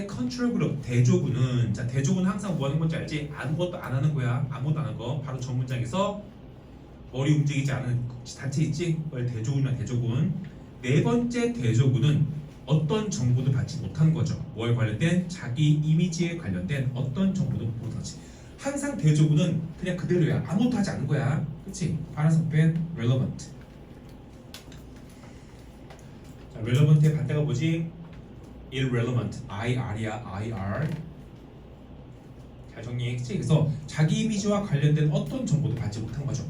컨트롤 그룹 대조군은 자, 대조군 항상 뭐 하는 건지 알지? 아무것도 안 하는 거야. 아무것도 안 하는 거. 바로 전 문장에서 머리 움직이지 않은 단체 있지? 대조군이야 대조군. 네 번째 대조군은 어떤 정보도 받지 못한 거죠. 뭐에 관련된? 자기 이미지에 관련된 어떤 정보도 못 받지. 항상 대조군은 그냥 그대로야. 아무것도 하지 않는 거야. 그치? 발음성 뺀 relevant. 자, relevant의 반대가 뭐지? irrelevant. IR이야. IR. 잘 정리해. 그치? 그래서 자기 이미지와 관련된 어떤 정보도 받지 못한 거죠.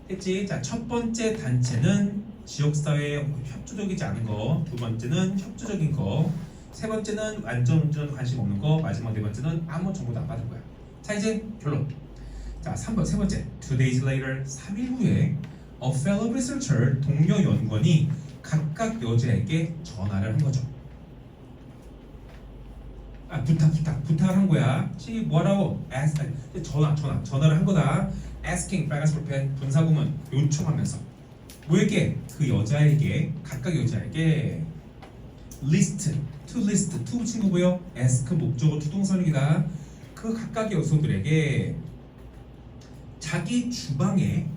했지? 자, 첫 번째 단체는 지역사회에 협조적이지 않은 거, 두 번째는 협조적인 거, 세 번째는 안전운전 관심 없는 거, 마지막 네 번째는 아무 정보도 안 받은 거야. 자, 이제 결론. 자, 세 번째. 2 days later, 3일 후에 a fellow researcher, 동료 연구원이 각각 여자에게 전화를 한 거죠. 부탁을 한 거야. 뭐라고? 전화를 한 거다. asking, 빨간색 펜, 분사구문 요청하면서 뭐에게? 그 여자에게, 각각 여자에게 to 친구고요. ask 목적어 투동선이다. 그 각각의 여성들에게 자기 주방에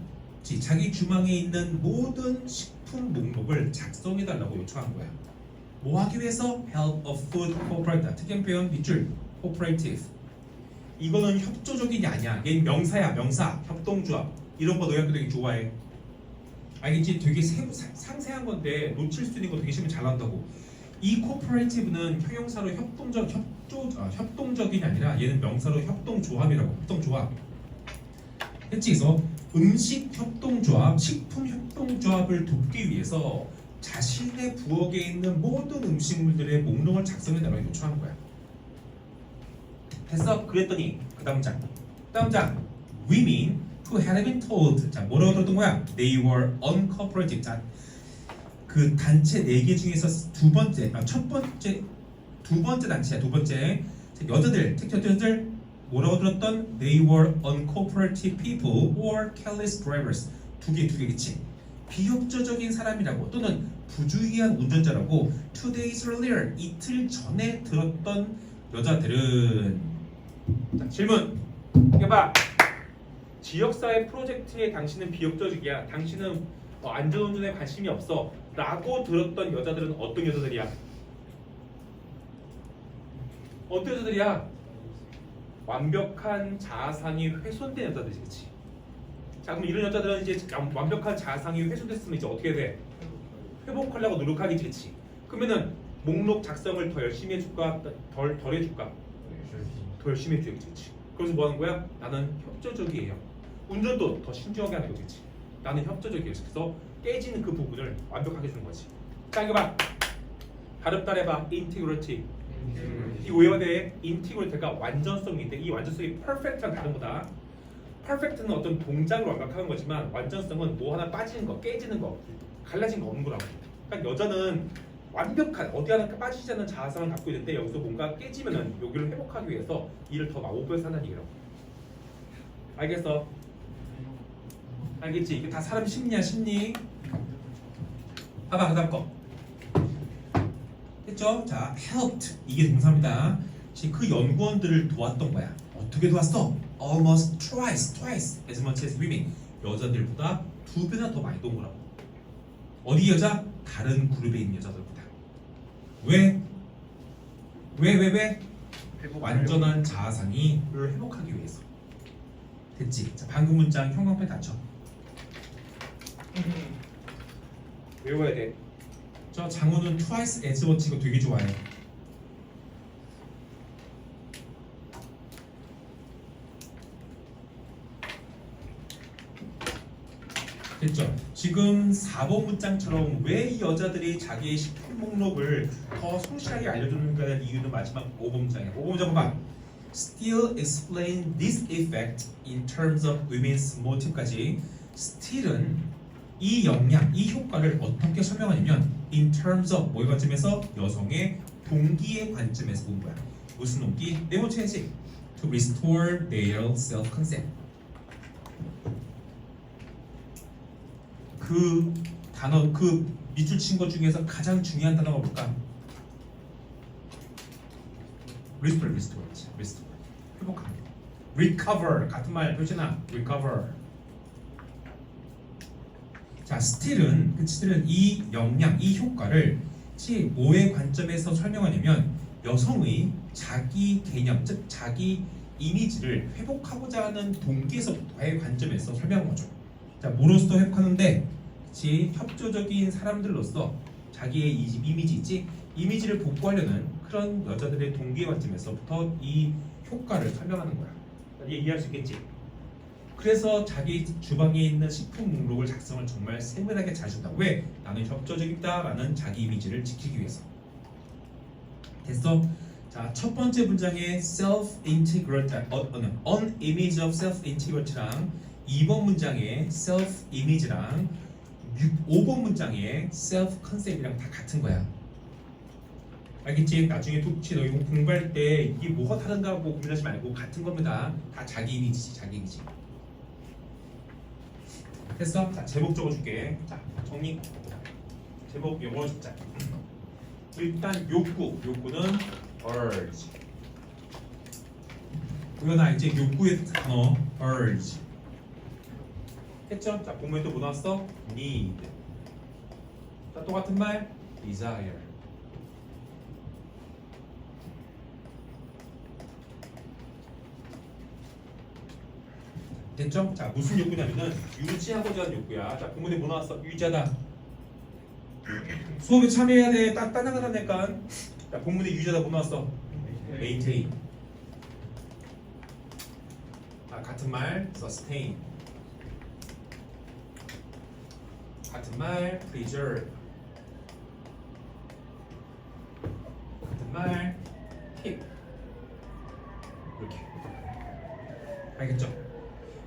있는 모든 식품 목록을 작성해달라고 요청한 거야. 뭐 하기 위해서? help a food cooperative. 특이한 표현 밑줄 cooperative. 이거는 협조적이냐 아니야. 얘는 명사야. 명사. 협동조합. 이런 거 너희 학교 되게 좋아해. 알겠지? 되게 상세한 건데 놓칠 수 있는 거 되게 쉬면 잘한다고. 이 cooperative는 형용사로 협동적이 아니라 얘는 명사로 협동조합이라고. 협동조합. 했지? 그래서 음식 협동조합, 식품 협동조합을 돕기 위해서 자신의 부엌에 있는 모든 음식물들의 목록을 작성해달라고 요청한 거야. 됐어? 그랬더니 그 다음 장 women who had been told 자 뭐라고 들었던 거야? They were uncooperative. 자, 그 단체 4개 중에서 두 번째 단체야. 두 번째 여자들 뭐라고 들었던? They were uncooperative people or careless drivers. 두 개 그치? 비협조적인 사람이라고 또는 부주의한 운전자라고 2 days earlier 이틀 전에 들었던 여자들은 자, 질문 해봐. 지역사회 프로젝트에 당신은 비협조적이야. 당신은 안전운전에 관심이 없어 라고 들었던 여자들은 어떤 여자들이야? 어떤 여자들이야? 완벽한 자아상이 훼손된 여자들이지. 그치? 자, 그럼 이런 여자들은 이제 완벽한 자아상이 훼손됐으면 이제 어떻게 돼? 회복하려고 노력하겠지. 그치? 그러면은 목록 작성을 더 열심히 해줄까? 덜 해줄까? 더 열심히 해줘야겠지. 그치? 그래서 뭐 하는 거야? 나는 협조적이에요. 운전도 더 신중하게 하는 거겠지. 나는 협조적이에요. 그래서 깨지는 그 부분을 완벽하게 주는 거지. 자, 이거 봐. 발음 따라해봐. integrity. 이 오해와대 인티그럴가 완전성인데 이 완전성이 퍼펙트랑 다른 거다. 퍼펙트는 어떤 동작으로 완벽한 거지만 완전성은 뭐 하나 빠지는 거, 깨지는 거, 갈라진 거 없는 거라고. 그러니까 여자는 완벽한 어디 하나 빠지지 않는 자아성을 갖고 있는데 여기서 뭔가 깨지면은 여기를 회복하기 위해서 일을 더 오버해서 한다는 얘기라고. 알겠어? 알겠지? 이게 다 사람 심리야, 심리. 봐봐, 그 다음 거. 했죠? 자, helped 이게 동사입니다. 지금 그 연구원들을 도왔던 거야. 어떻게 도왔어? Almost twice as much as women. 여자들보다 2배나 더 많이 도운 거라고. 어디 여자? 다른 그룹에 있는 여자들보다. 왜? 완전한 자아상을 회복하기 위해서. 됐지? 자, 방금 문장 형광펜 닫혀. 외워야 돼. 저 장호는 twice as much 이거 되게 좋아해. 됐죠? 지금 4번 문장처럼 왜 이 여자들이 자기의 식품 목록을 더 성실하게 알려주는가에 대한 이유는 마지막 5번 문장이야. 5번 문장 봐봐. Still explain this effect in terms of women's motive까지. Still은 이 역량, 이 효과를 어떻게 설명하냐면 in terms of 뭐의 관점에서? 여성의 동기의 관점에서 본 거야. 무슨 동기? 네모체지. To restore their self-concept. 그 단어, 그 밑줄 친 것 중에서 가장 중요한 단어가 뭘까? restore. 회복하는 거. recover 같은 말 표시나 recover. 자, still은 이 역량, 이 효과를 뭐의 관점에서 설명하냐면 여성의 자기 개념, 즉 자기 이미지를 회복하고자 하는 동기에서부터의 관점에서 설명한 거죠. 자, 뭐로서 회복하는데? 그치, 협조적인 사람들로서 자기의 이미지 있지? 이미지를 복구하려는 그런 여자들의 동기의 관점에서부터 이 효과를 설명하는 거야. 이해 이해할 수 있겠지? 그래서 자기 주방에 있는 식품 목록을 작성을 정말 세밀하게 잘 준다. 왜? 나는 협조적이다라는 자기 이미지를 지키기 위해서. 됐어? 자, 첫 번째 문장의 self-integrity, an image of self-integrity랑 2번 문장의 self-image랑 5번 문장의 self-concept이랑 다 같은 거야. 알겠지? 나중에 독치 너 이거 공부할 때 이게 뭐가 다른가 하고 고민하지 말고 같은 겁니다. 다 자기 이미지지, 자기 이미지. 됐어? 자, 제목 적어줄게. 자, 정리. 제목 영어로 적자. 일단 욕구는 urge. 우연아 이제 욕구의 단어 urge. 했죠? 자, 본문에 또 뭐 나왔어? need. 자, 똑같은 말 desire. 됐죠? 자, 무슨 욕구냐면은 유지하고자 하는 욕구야. 자, 본문에 뭐 나왔어? 유지하다. 수업에 참여해야 돼. 딱 따라가라니까. 자, 본문에 유지하다 뭐 나왔어? maintain. 아, 같은 말 sustain. 같은 말 preserve. 같은 말 keep. 이렇게. 알겠죠?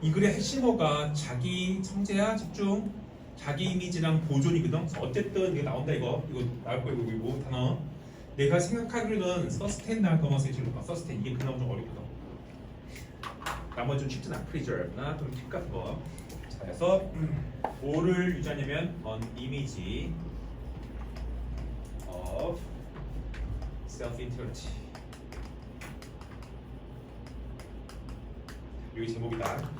이 글의 핵심어가 자기 성재야 집중, 자기 이미지랑 보존이거든. 어쨌든 이게 나온다 이거 나올 거야 이거 단어. 내가 생각하기로는 sustain 나올 거면 sustain 이게 그나마 좀 어렵거든. 나머지 좀 쉽잖아. preserve나 좀 팁 같은 거. 자, 그래서 뭐를 유지하냐면 an image of self-integrity. 여기 제목이다.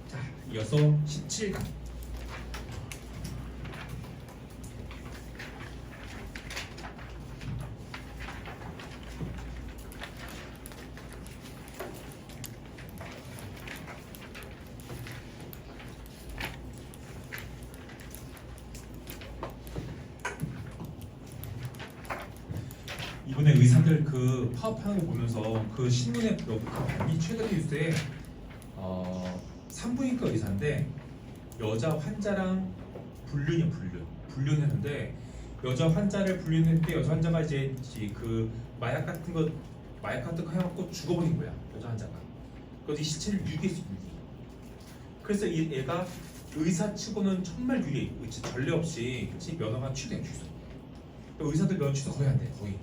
자, 이어서 17강. 이번에 의사들 그 파업하는 거 보면서 그 신문에 그 봤니? 최근 뉴스에 산부인과 의사인데 여자 환자랑 불륜했는데 여자 환자를 불륜했는데 여자 환자가 이제 그 마약 같은 거 해갖고 죽어버린 거야 여자 환자가. 그래서 이 시체를 유기했어 유기. 그래서 이 애가 의사 치고는 정말 유리 전례 없이 그치? 면허가 취소돼 취소. 의사들 면허 취소 거의 안 돼 거의.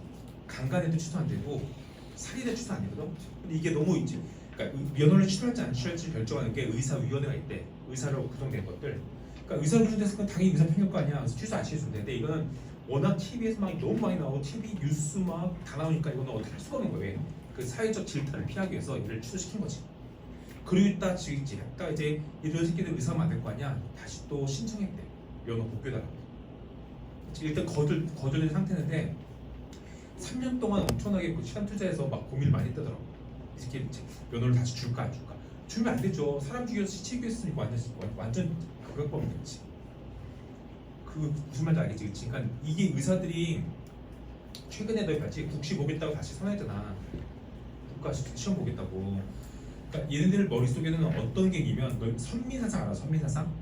강간에도 취소 안 되고 살인에 취소 안 되거든. 근데 이게 너무 있지. 그러니까 면허를 취소할지 안 취소할지 결정하는 게 의사위원회가 있대. 의사로 구성된 것들. 그러니까 의사로 구성됐으면 당연히 의사 편견거 아니야. 그래서 취소 안 취소인데 근데 이거는 워낙 TV에서 막 너무 많이 나오고 TV 뉴스 막 다 나오니까 이거는 어떻게 할 수가 없는 거예요. 그 사회적 질타를 피하기 위해서 이를 취소시킨 거지. 그리고 있다 아까 이제 이런 새끼들 의사가 안 될 거 아니야. 다시 또 신청했대. 면허 복귀해달라고. 일단 거절된 상태인데 3년 동안 엄청나게 시간 투자해서 막 고민을 많이 했다더라고. 이 새끼 면허를 다시 줄까 안 줄까? 주면 안 되죠. 사람 죽여서 시체 죽였으니까 완전 극악범이겠지. 그 무슨 말인지 알겠지? 그치? 그러니까 이게 의사들이 최근에 너희 봤지? 국시 보겠다고 다시 선언했잖아. 국가 시험 보겠다고. 그러니까 얘네들 머릿속에는 어떤 게 있냐면 너 선민사상 알아? 선민사상?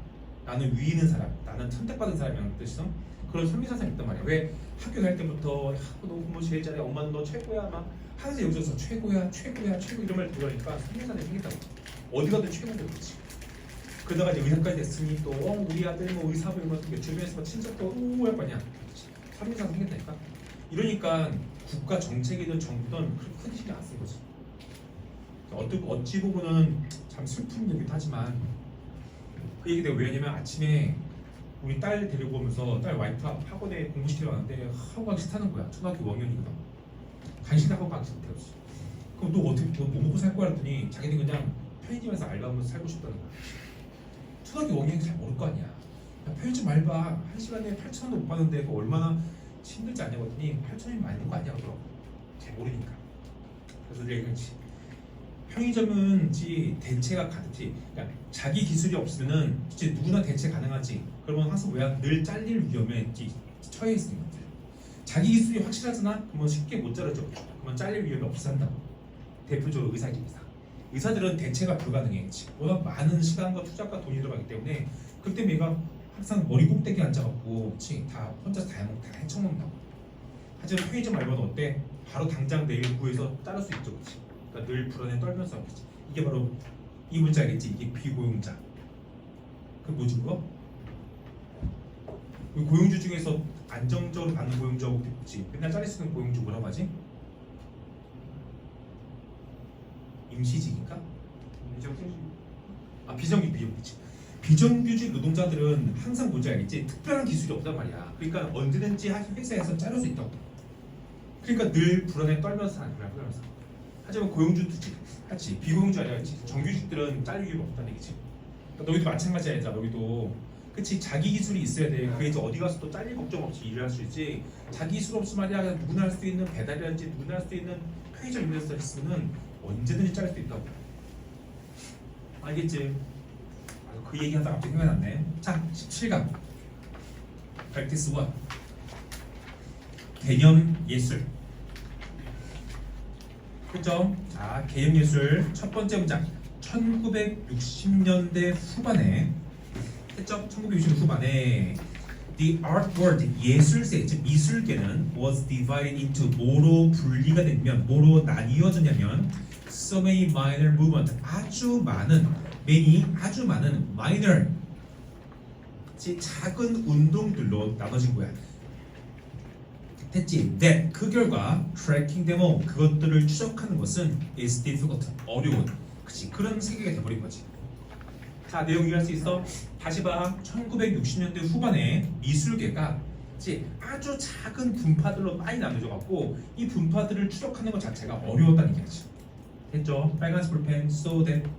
나는 위 있는 사람, 나는 선택받은 사람이라는 뜻이죠. 그런 선민사상이 있단 말이야. 왜 학교 다닐 때부터 너 공부 제일 잘해, 엄마는 너 최고야 막 항상 여기서 최고야 최고 이런 말 들으니까 선민사상이 생긴다고. 어디 가든 최고인데 그렇지. 그러다가 이제 의사까지 됐으니 또 우리 아들 뭐 의사부 이런 거 주변에서 막 친척도 할 거 아니야. 선민사상 생겼다니까. 이러니까 국가 정책이든 정부든 그렇게 큰 신경 안 쓴 거지. 어찌 보면은 참 슬픈 얘기도 하지만 그 얘기 내가 왜 하냐면 아침에 우리 딸 데리고 오면서 딸 와이프 학원에 공부시키러 왔는데 하고 가기 싫다는 거야. 초등학교 5학년이거든. 간식하고 가기 싫대요. 그럼 너 어떻게 뭐 먹고 살 거야 했더니 자기는 그냥 편의점에서 알바하면서 살고 싶다는 거야. 초등학교 5학년이 잘 모를 거 아니야. 야, 편의점 알바 1시간에 8,000원도 못 받는데 그거 얼마나 힘들지 않냐고 했더니 8,000원이 많은 거 아니야 그러더라고. 잘 모르니까. 그래서 내가 얘기했지. 편의점은 대체가 가능지. 그러니까 자기 기술이 없으면은 이제 누구나 대체 가능하지. 그러면 항상 뭐야 늘 잘릴 위험에 처해 있는 것들. 자기 기술이 확실하잖아. 그러면 쉽게 못 자르죠. 그러면 잘릴 위험이 없어 한다고. 대표적으로 의사들은 대체가 불가능해. 워낙 많은 시간과 투자과 돈이 들어가기 때문에 그때 얘가 항상 머리 꼭대기에 앉아갖고 다 혼자서 다 헤쳐먹는다고. 하지만 편의점 알바는 어때? 바로 당장 내일 구해서 자를 수 있죠, 그렇지? 그러니까 늘 불안에 떨면서 하겠지. 이게 바로 이 문제 알겠지? 이게 비고용자. 그 뭐지 그거? 고용주 중에서 안정적으로 받는 고용주하고 있지. 맨날 자리 쓰는 고용주 뭐라고 하지? 임시직인가? 비정규직. 비정규직 노동자들은 항상 뭔지 알겠지? 특별한 기술이 없단 말이야. 그러니까 언제든지 회사에서 자를 수 있다고. 그러니까 늘 불안에 떨면서 하는 거야. 하지만 고용주도 같이 비고용주 아니야, 그치? 정규직들은 잘릴 이유가 없다는 얘기지. 그러니까 너희도 마찬가지야, 얘들아. 너희도 그치? 자기 기술이 있어야 돼. 그게 이제 어디 가서 또 잘릴 걱정 없이 일을 할 수 있지. 자기 기술 없으면 말이야 누구나 할 수 있는 배달이라든지 누구나 할 수 있는 편의점 일에서 있으면 언제든지 자를 수 있다고. 알겠지? 그 얘기하다가 갑자기 생각났네. 자, 17강 Practice 1 개념 예술. 그죠? 자, 개념 예술 첫 번째 문장. 1960년대 후반에 했죠? 1960년대 후반에 The art world, 예술세, 즉 미술계는 was divided into 뭐로 분리가 되면 뭐로 나뉘어졌냐면 so many minor movement, 아주 많은 minor, 작은 운동들로 나눠진 거야. 됐지? That, 그 결과 tracking them all, 그것들을 추적하는 것은 is difficult, 어려운, 그치? 그런 세계가 돼버린 거지. 자, 내용 이해할 수 있어? 다시 봐. 1960년대 후반에 미술계가 아주 작은 분파들로 많이 나눠져 갖고 이 분파들을 추적하는 것 자체가 어려웠다는 얘기지. 됐죠? 빨간색 볼펜 so that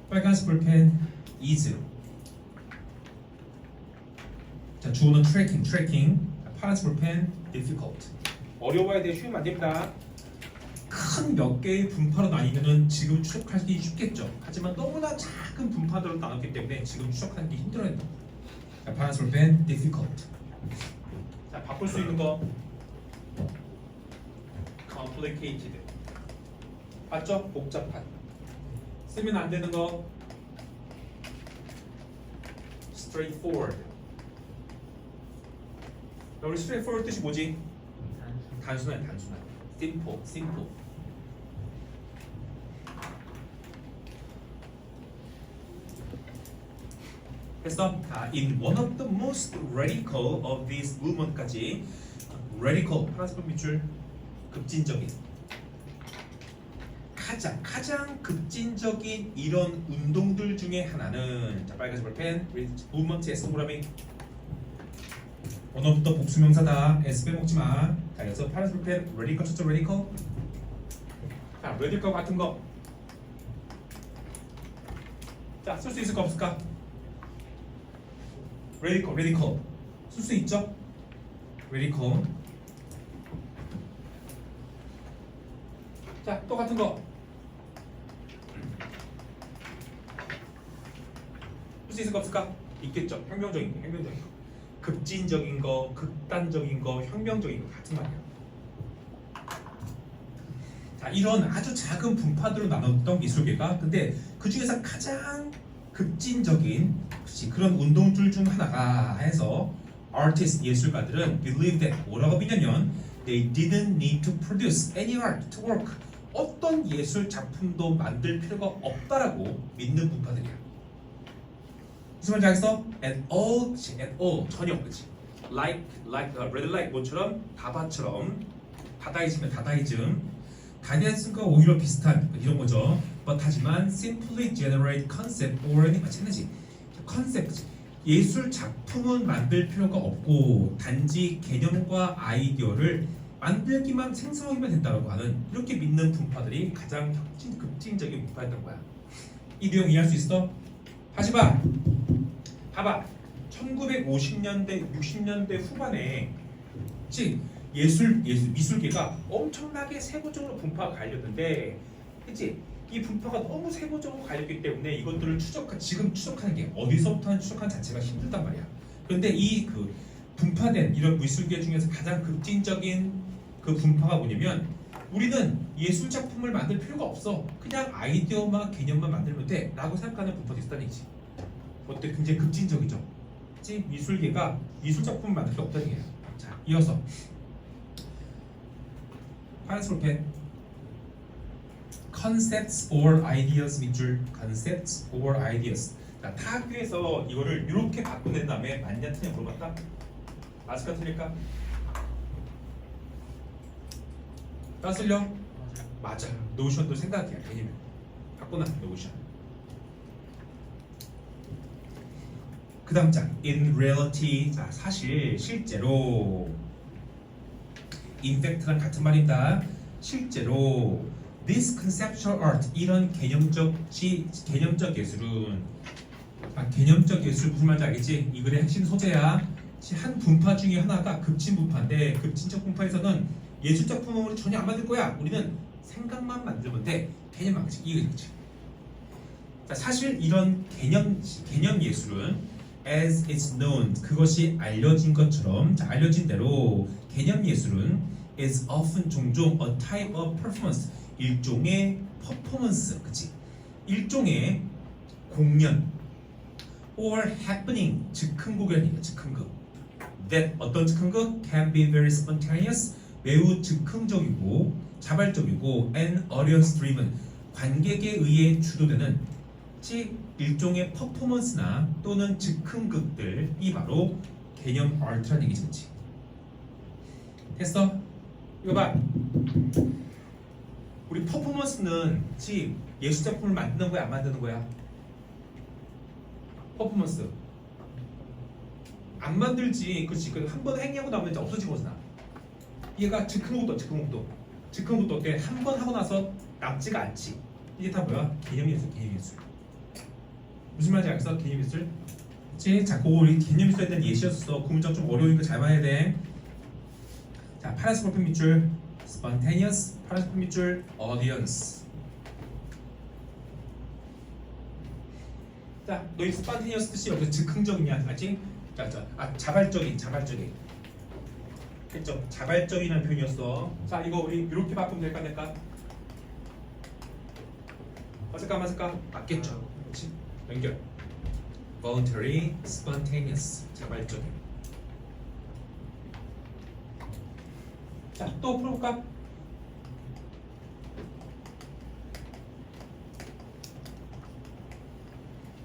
빨간색 볼펜 is. 자, 주어는 tracking. 파란색 볼펜 difficult. 어려워야 돼. 쉬우면 안 됩니다. 큰 몇 개의 분파로 나뉘면은 지금 추적하기 쉽겠죠. 하지만 너무나 작은 분파들로 나눴기 때문에 지금 추적하기 힘들어요. 파란색 볼펜 difficult. 자, 바꿀 수 있는 거 complicated. 맞죠? 복잡한. 쓰면 안 되는 거 straightforward. 우리 straightforward 뜻이 뭐지? 단순한. simple. 그래서 in one of the most radical of these movement까지 radical 파란색 밑줄 급진적인 가장 급진적인 이런 운동들 중에 하나는 자 빨간색 볼펜 movement S 동그라미 언어부터 복수명사다 S 빼먹지 마. 자 그래서 파란색 볼펜 radical 쳤죠 radical. 자 radical 같은 거 자 쓸 수 있을까 없을까? radical 쓸 수 있죠? radical. 자 똑같은 거 쓸 수 있을까 없을까? 있겠죠. 혁명적인 거. 급진적인 거, 극단적인 거, 혁명적인 거 같은 말이에요. 자 이런 아주 작은 분파들로 나눴던 미술계가 근데 그 중에서 가장 급진적인 그런 운동들 중 하나가 해서 artist 예술가들은 believe that 뭐라고 믿냐면 they didn't need to produce any art to work. 어떤 예술 작품도 만들 필요가 없다라고 믿는 분파들이야. 무슨 말인지 알겠어? at all 전혀 그렇지. like red light 뭐처럼 다바처럼 다다이즘과 오히려 비슷한 이런 거죠. but 하지만 simply generate concept or any 마찬가지. 컨셉 예술 작품은 만들 필요가 없고 단지 개념과 아이디어를 만들기만 생성하기만 된다고 하는 이렇게 믿는 분파들이 가장 급진적인 분파였던 거야. 이 내용 이해할 수 있어? 다시 봐봐 1950년대 60년대 후반에 미술계가 엄청나게 세부적으로 분파가 갈렸는데 그치? 이 분파가 너무 세부적으로 갈렸기 때문에 이것들을 지금 추적하는 게 어디서부터 추적하는 자체가 힘들단 말이야. 그런데 이 그 분파된 이런 미술계 중에서 가장 급진적인 그 분파가 뭐냐면 우리는 예술 작품을 만들 필요가 없어. 그냥 아이디어만 개념만 만들면 돼 라고 생각하는 분파도 있다는 얘기지. 어때? 굉장히 급진적이죠. 그치? 미술계가 예술 작품을 만들 필요 없다는 얘기야. 자, 이어서 파란색 펜 concepts or ideas 밑줄 concepts or ideas. 자, 타 학교에서 이거를 이렇게 바꿔낸 다음에 맞냐 틀냐 물어봤다. 맞을까 틀릴까? 따슬려? 맞아. 노션도 생각이야. 개념이 바꿔놨 노션. 그 다음 장 in reality. 자 사실 실제로 in fact랑 같은 말입니다. 실제로 this conceptual art 이런 개념적 예술은 개념적 예술 무슨 말인지 알겠지? 이 글의 핵심 소재야. 한 분파 중에 하나가 급진 분파인데 급진적 분파에서는 예술 작품은 전혀 안 만들 거야. 우리는 생각만 만들면 돼. 개념 망치 이거지. 자 사실 이런 개념 예술은 as it's known 그것이 알려진 것처럼 자, 알려진 대로 개념 예술은 is often 종종 a type of performance 일종의 퍼포먼스 그치 일종의 공연 or happening 즉흥공연이에요. 즉흥극 that 어떤 즉흥극 can be very spontaneous 매우 즉흥적이고 자발적이고 and audience driven 관객에 의해 주도되는 일종의 퍼포먼스나 또는 즉흥극들이 바로 개념 아트라는 얘기지. 됐어? 이거 봐. 우리 퍼포먼스는 예술 작품을 만드는 거야 안 만드는 거야? 퍼포먼스 안 만들지. 그렇지. 한 번 행위하고 나면 이제 없어진 거잖아. 얘가 즉흥극도 어때? 한 번 하고 나서 남지가 않지. 이게 다 뭐야? 개념 예술. 무슨 말인지 알겠어? 개념 예술. 그치? 자, 그거 우리 개념 예술에 대한 예시였어. 그 문장 좀 어려우니까 잘 봐야 돼. 자, 파란색 볼펜 밑줄 spontaneous, 파란색 볼펜 밑줄 audience. 자, 너희 spontaneous 뜻이 여기서 즉흥적이냐, 알지? 자발적인. 했죠. 자발적이라는 표현이었어. 자, 이거 우리 이렇게 바꾸면 될까 안 될까? 맞을까 안 맞을까? 맞겠죠. 그렇지? 연결. voluntary, spontaneous. 자발적인. 자, 또 풀어볼까?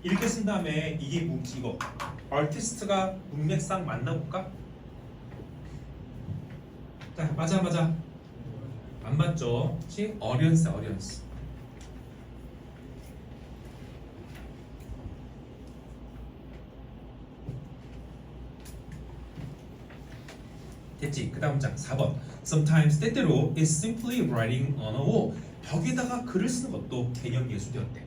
이렇게 쓴 다음에 이게 뭐지 이거? artist가 문맥상 맞나 볼까? 자, 맞아. 안 맞죠? 그치? audience. 됐지? 그 다음 장 4번. Sometimes 때때로 is simply writing on a wall. 벽에다가 글을 쓰는 것도 개념 예술이었대.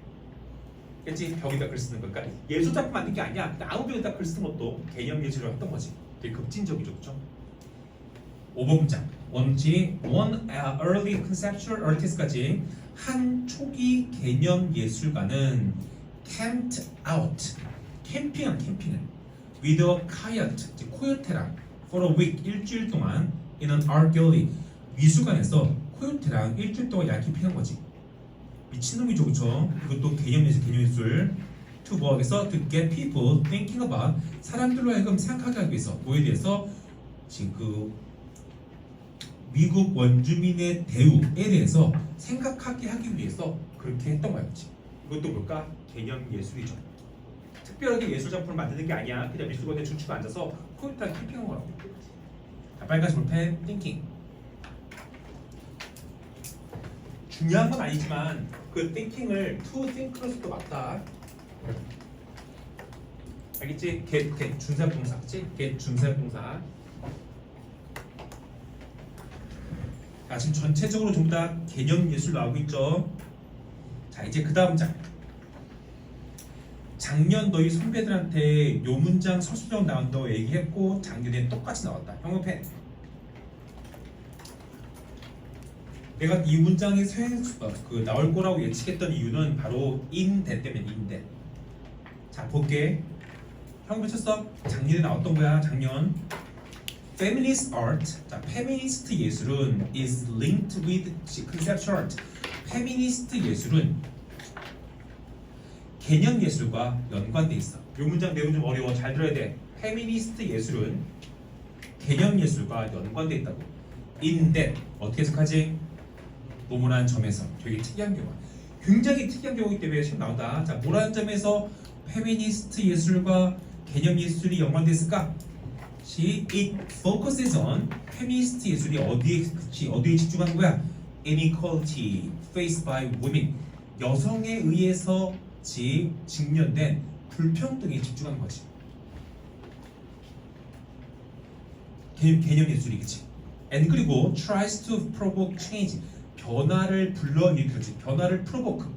그치? 벽에다 글 쓰는 거니까 예술 작품 만든 게 아니야. 아무 벽에다 글 쓰는 것도 개념 예술이라고 했던 거지. 되게 급진적이죠, 그렇죠? 5번 문장. one early conceptual artist까지 한 초기 개념 예술가는 camped out. 캠핑은 with a coyote, 코요테랑 for a week, 일주일 동안 in an art gallery, 미술관에서 코요테랑 일주일 동안 얇게 피는 거지. 미친놈이죠, 그쵸? 이것도 개념 예술. to 뭐하겠어? to get people thinking about, 사람들로 하여금 생각하게 하기 위해서 뭐에 대해서 지금 그 미국 원주민의 대우에 대해서 생각하게 하기 위해서 그렇게 했던 거였지. 이것도 뭘까? 개념 예술이죠. 특별하게 예술 작품을 만드는 게 아니야. 그냥 미술관에 춤추고 앉아서 코요테랑 캠핑한 거라고. 자, 빨간색 볼펜 thinking. 중요한 건 아니지만 그 thinking을 to think로서도 맞다. 알겠지? get 준사동사, 그치? get 준사동사. 자, 지금 전체적으로 전부 다 개념 예술 나오고 있죠. 자, 이제 그 다음 장. 작년 너희 선배들한테 요 문장 서술형 나온다고 얘기했고 작년에 똑같이 나왔다. 형용펜. 내가 이 문장이 나올 거라고 예측했던 이유는 바로 in that 때문에 in that. 자, 볼게. 형용 쳤어? 작년에 나왔던 거야. 작년. Feminist art. 자, 페미니스트 예술은 is linked with conceptual art. 페미니스트 예술은 개념 예술과 연관돼 있어. 이 문장 내용 좀 어려워. 잘 들어야 돼. 페미니스트 예술은 개념 예술과 연관돼 있다고. in that 어떻게 해석하지? 뭐뭐라는 점에서. 되게 특이한 경우. 굉장히 특이한 경우이기 때문에 시험 나온다. 자, 뭐라는 점에서 페미니스트 예술과 개념 예술이 연관돼 있을까? It focuses on, 페미니스트 예술이 어디에 집중하는 거야? Inequality faced by women. 여성에 의해서 직면된 불평등에 집중하는 거지. 개념 예술이, 그치? And 그리고 tries to provoke change. 변화를 불러일으키지. 변화를 provoke.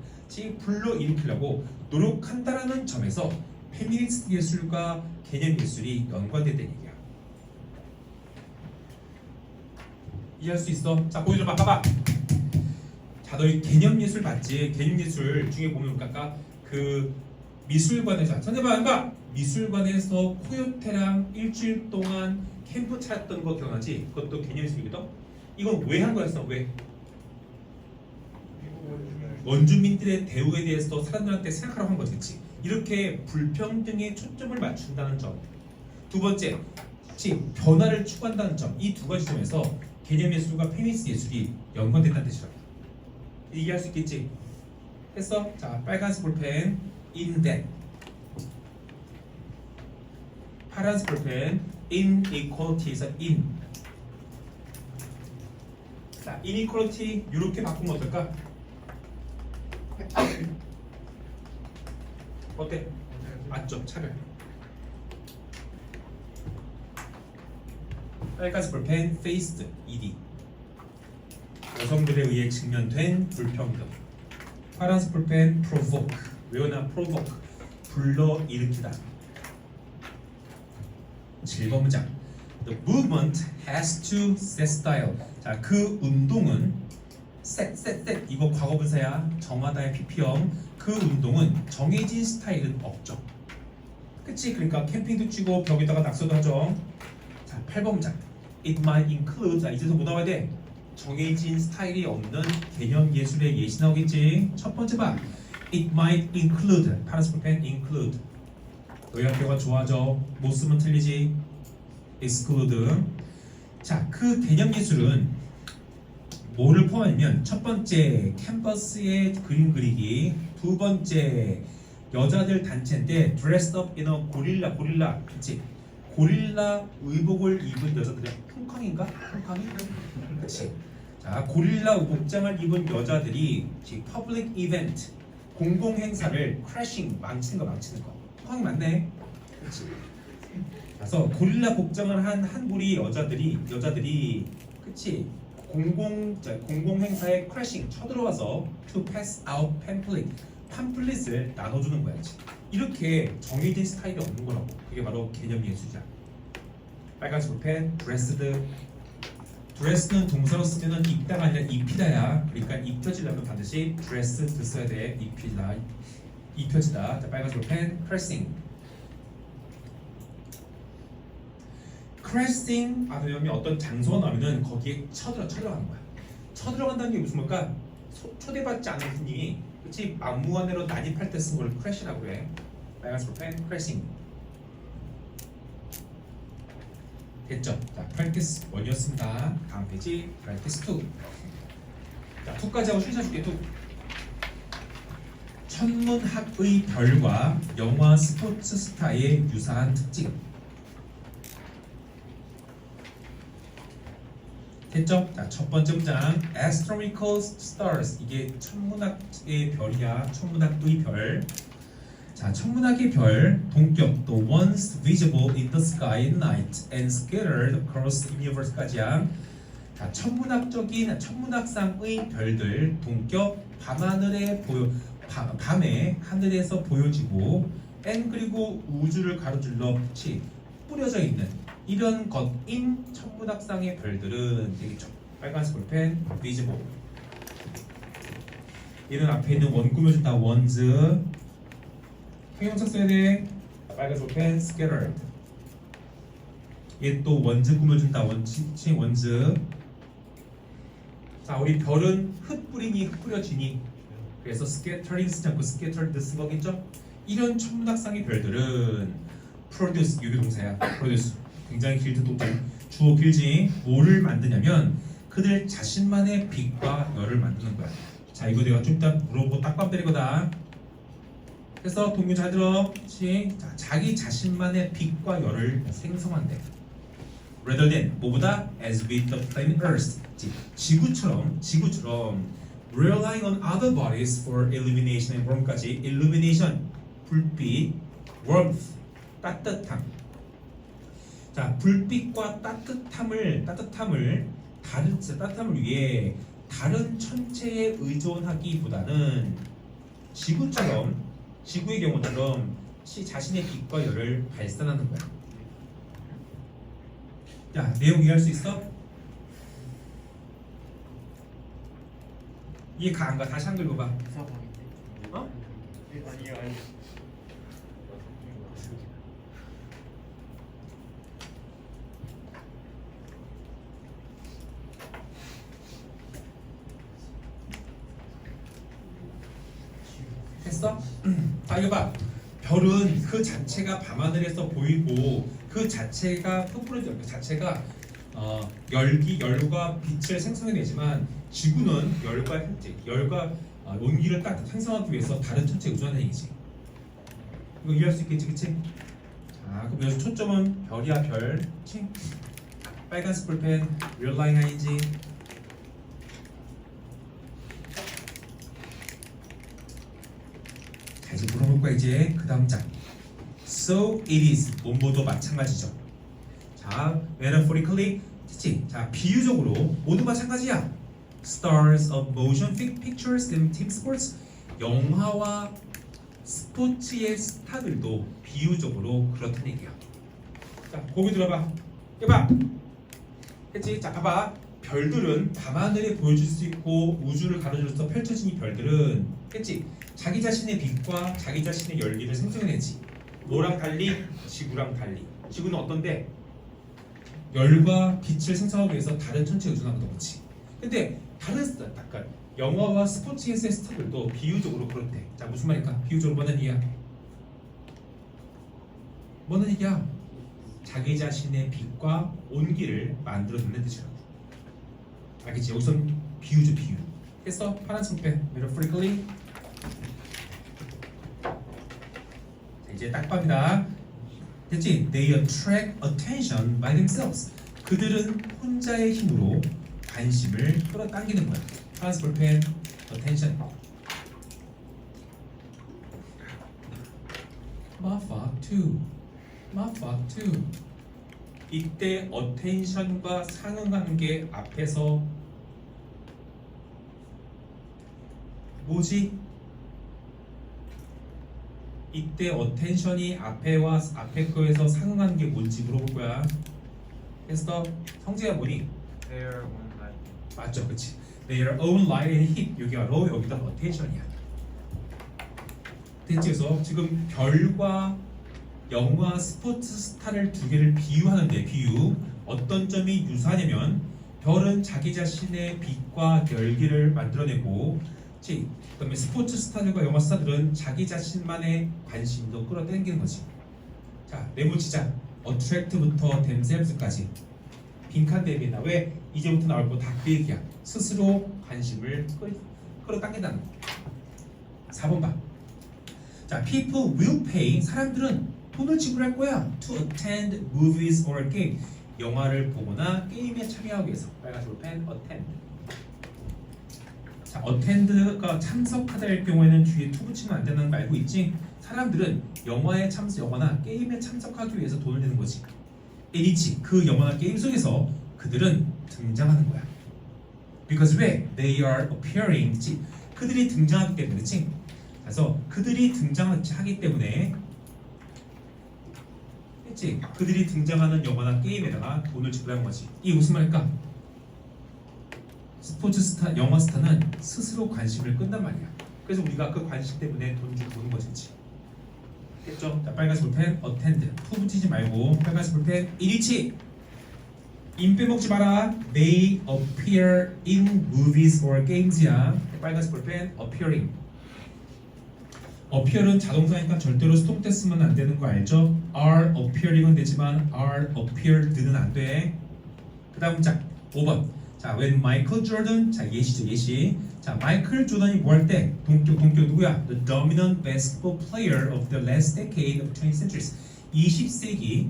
불러일으키려고 노력한다라는 점에서 페미니스트 예술과 개념 예술이 연관되는 얘기야. 이해할 수 있어? 자, 보여줘 봐봐. 자, 너희 개념 예술 봤지? 개념 예술 중에 보면 아까 그 미술관에서 선생님 봐. 미술관에서 코요테랑 일주일 동안 캠프 찾았던 거 기억나지? 그것도 개념 예술이거든. 이건 왜 한 거였어? 왜? 원주민들의 대우에 대해서 사람들한테 생각하라고 한 거지, 그치? 이렇게 불평등에 초점을 맞춘다는 점. 두 번째, 변화를 추구한다는 점. 이 두 가지 점에서 개념 예술과 페미니스트 예술이 연관된다는 뜻이라고. 이해할 수 있겠지? 했어? 자, 빨간색 볼펜 in that. 파란색 볼펜 inequality에서 in. 자, inequality 이렇게 바꾸면 어떨까? 어때? 맞죠? 차별. 빨간색 볼펜 faced ed. 여성들에 의해 직면된 불평등. 파란색 볼펜 provoke. 외워나 provoke. 불러일으키다. 7번 문장. The movement has to set style. 자, 그 운동은 set 이거 과거분사야. 정하다의 pp형. 그 운동은 정해진 스타일은 없죠. 그치? 그러니까 캠핑도 치고 벽에다가 낙서도 하죠. 자, 8번 문장. It might include. 자, 이제서 뭐 나와야 돼? 정해진 스타일이 없는 개념 예술의 예시 나오겠지. 첫 번째 봐. It might include. 파란색 볼펜 include. 의학교가 좋아져. 못 쓰면 틀리지. exclude. 자, 그 개념 예술은 뭐를 포함하냐면 첫 번째 캔버스에 그림 그리기, 두 번째 여자들 단체인데 dressed up in a 고릴라 그치? 고릴라 의복을 입은 여자들이 쿵쾅인가? 쿵쾅이? 그치? 자, 고릴라 복장을 입은 여자들이 public event 공공 행사를 crashing 망치는 거 쿵쾅이 맞네. 그치? 그래서 고릴라 복장을 한 한 무리 여자들이 그치? 공공 행사에 crashing 쳐들어와서 to pass out 팜플릿을 나눠주는 거야. 이렇게 정해진 스타일이 없는 거라고. 그게 바로 개념 예술이야. 빨간색 볼펜 드레스는 동사로 쓰면은 입다가 아니라 입히다야. 그러니까 입혀지려면 반드시 드레스 써야 돼. 입혀지다. 자, 빨간색 볼펜 크래싱 하면 어떤 장소가 나오면은 거기에 쳐들어가는 거야. 쳐들어간다는 게 무슨 말까? 초대받지 않은 분이 그치 막무가내로 난입할 때 쓴 걸 크래시라고 해. 빨간색 볼펜 크래싱. 됐죠? 자, practice 1이었습니다. 다음 페이지 practice 2. 자, 2까지 하고 순서 줄게. 2. 천문학의 별과 영화 스포츠 스타의 유사한 특징. 됐죠? 자, 첫 번째 문장 astronomical stars. 이게 천문학의 별이야. 천문학의 별. 자, 천문학의 별 동격 the ones visible in the sky at night and scattered across the universe까지야. 자, 천문학상의 별들 동격 밤에 하늘에서 보여지고 and 그리고 우주를 가로질러 뿌려져 있는 이런 것인 천문학상의 별들은 되겠죠. 빨간색 볼펜 visible. 얘는 앞에 있는 원 꾸며준다. 원즈. 형용사 써야 돼. 빨간색 볼펜 scattered. 얘 또 원즈 꾸며준다. 원즈. 자, 우리 별은 흩뿌리니 흩뿌려지니. 그래서 scattering 쓰지 않고 scattered 쓴 거겠죠? 이런 천문학상의 별들은 produce 유기동사야. produce. 굉장히 길드 독점. 주어 길지. 뭐를 만드냐면 그들 자신만의 빛과 열을 만드는 거야. 자, 이거 내가 좀 이따 물어보고 딱밤 때릴 거다. 그래서 동료 잘 들어. 그렇지? 자, 자기 자신만의 빛과 열을 생성한대. rather than 뭐보다 as with the planet Earth. 지구처럼 relying on other bodies for illumination and warmth까지. illumination 불빛, warmth 따뜻함. 자, 불빛과 따뜻함을 위해 다른 천체에 의존하기보다는 지구의 경우처럼 자신의 빛과 열을 발산하는 거야. 야, 내용 이해할 수 있어? 이해 안 가? 다시 한글 읽어봐. 어? 아니요. 했어? 자, 이거 봐. 별은 그 자체가 밤하늘에서 보이고 그 자체가 흩뿌려져. 그 자체가 열과 빛을 생성해내지만 지구는 열과 온기를 딱 생성하기 위해서 다른 천체에 의존하는 얘기지. 이거 이해할 수 있겠지, 그치? 자, 그럼 여기서 초점은 별이야, 별. 그치? 빨간색 볼펜, relying ing. 자, 이제 물어볼 거야. 이제 그 다음 장. So it is. 뭐뭐도 마찬가지죠. 자, metaphorically. 그치? 자, 비유적으로 모두 마찬가지야. Stars of motion pictures and team sports. 영화와 스포츠의 스타들도 비유적으로 그렇다는 얘기야. 자, 고개 들어봐. 해봐. 그치? 자, 봐봐. 별들은 밤하늘에 보여줄 수 있고 우주를 가로질러서 펼쳐진 이 별들은 그치? 자기 자신의 빛과 자기 자신의 열기를 생성해내지. 뭐랑 달리? 지구랑 달리. 지구는 어떤데? 열과 빛을 생성하기 위해서 다른 천체에 의존하거든, 그렇지? 근데 다른 약간 영화와 스포츠에서의 스타들도 비유적으로 그렇대. 자, 무슨 말일까? 비유적으로 뭐는 얘기야? 뭐는 얘기야? 자기 자신의 빛과 온기를 만들어내는 뜻이라고. 알겠지? 여기선 비유죠, 비유. 했어? 파란색 펜, metaphorically. 자, 이제 딱 봅니다. 됐지? They attract attention by themselves. 그들은 혼자의 힘으로 관심을 끌어당기는 거야. 파란색 펜, attention. Maffa 2. Maffa 2. 이때 attention과 상응하는 게 앞에서 뭐지? 이때 attention이 앞에 거에서 상응하는 게 뭔지 물어볼 거야. 그래서 성재가 뭐니? Their own light. 맞죠, 그렇지? Their own light and heat. 여기가 로, 여기다 attention이야. 됐지? 그래서 지금 별과 영화 스포츠 스타를 두 개를 비유하는데 비유 어떤 점이 유사하냐면 별은 자기 자신의 빛과 열기를 만들어내고 그다음에 스포츠 스타들과 영화 스타들은 자기 자신만의 관심도 끌어당기는 거지. 자, 네모치자 attract부터 themselves까지 빈칸 대비나 왜 이제부터 나올 거 다 그 얘기야. 스스로 관심을 끌어당긴다는 거. 4번 봐. 자, people will pay. 사람들은 돈을 지불할 거야. To attend movies or game. 영화를 보거나 게임에 참여하기 위해서. 빨간색으로 펜, attend. 자, attend가 참석하다일 경우에는 뒤에 to 붙이면 안 되는 거 알고 있지? 사람들은 영화나 게임에 참석하기 위해서 돈을 내는 거지. N이지. 그 영화나 게임 속에서 그들은 등장하는 거야. Because 왜? They are appearing. 그들이 등장하기 때문에, 그렇지? 그래서 그들이 등장하기 때문에, 그렇지? 그들이 등장하는 영화나 게임에다가 돈을 지불하는 거지. 이게 무슨 말일까? 스포츠 스타, 영화 스타는 스스로 관심을 끈단 말이야. 그래서 우리가 그 관심 때문에 돈 주고 보는 거지. 됐죠? 자, 빨간색 볼펜 attend. 투 붙이지 말고 빨간색 볼펜 일일치. 인 빼먹지 마라. They appear in movies or games야. 빨간색 볼펜 appearing. appear은 자동사니까 절대로 스톱 쓰면 안 되는 거 알죠? are appearing은 되지만 are appeared는 안 돼. 그 다음 자 5번. 자, when Michael Jordan, 자 예시죠, 예시. 자, 마이클 조던이 뭐 할 때? 동격 누구야? The dominant basketball player of the last decade of 20th centuries. 20세기,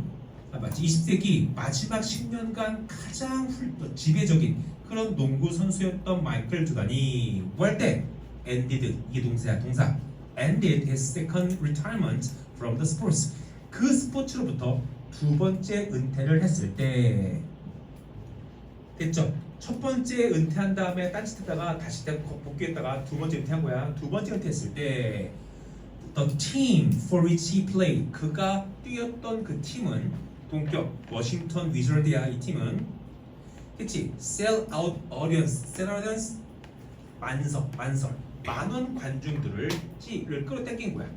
맞지? 20세기 마지막 10년간 가장 지배적인 그런 농구 선수였던 마이클 조던이 뭐 할 때? ended, 이게 동사야, 동사. ended his second retirement from the sports. 그 스포츠로부터 두 번째 은퇴를 했을 때. 됐죠? 첫 번째 은퇴한 다음에 딴짓했다가 다시 복귀했다가 두 번째 은퇴한 거야. 두 번째 은퇴했을 때 the team for which he played, 그가 뛰었던 그 팀은 동격 워싱턴 위저드야. 이 팀은 그치? sell out audience, sell audience 만설 만원 관중들을 끌어당긴 거야.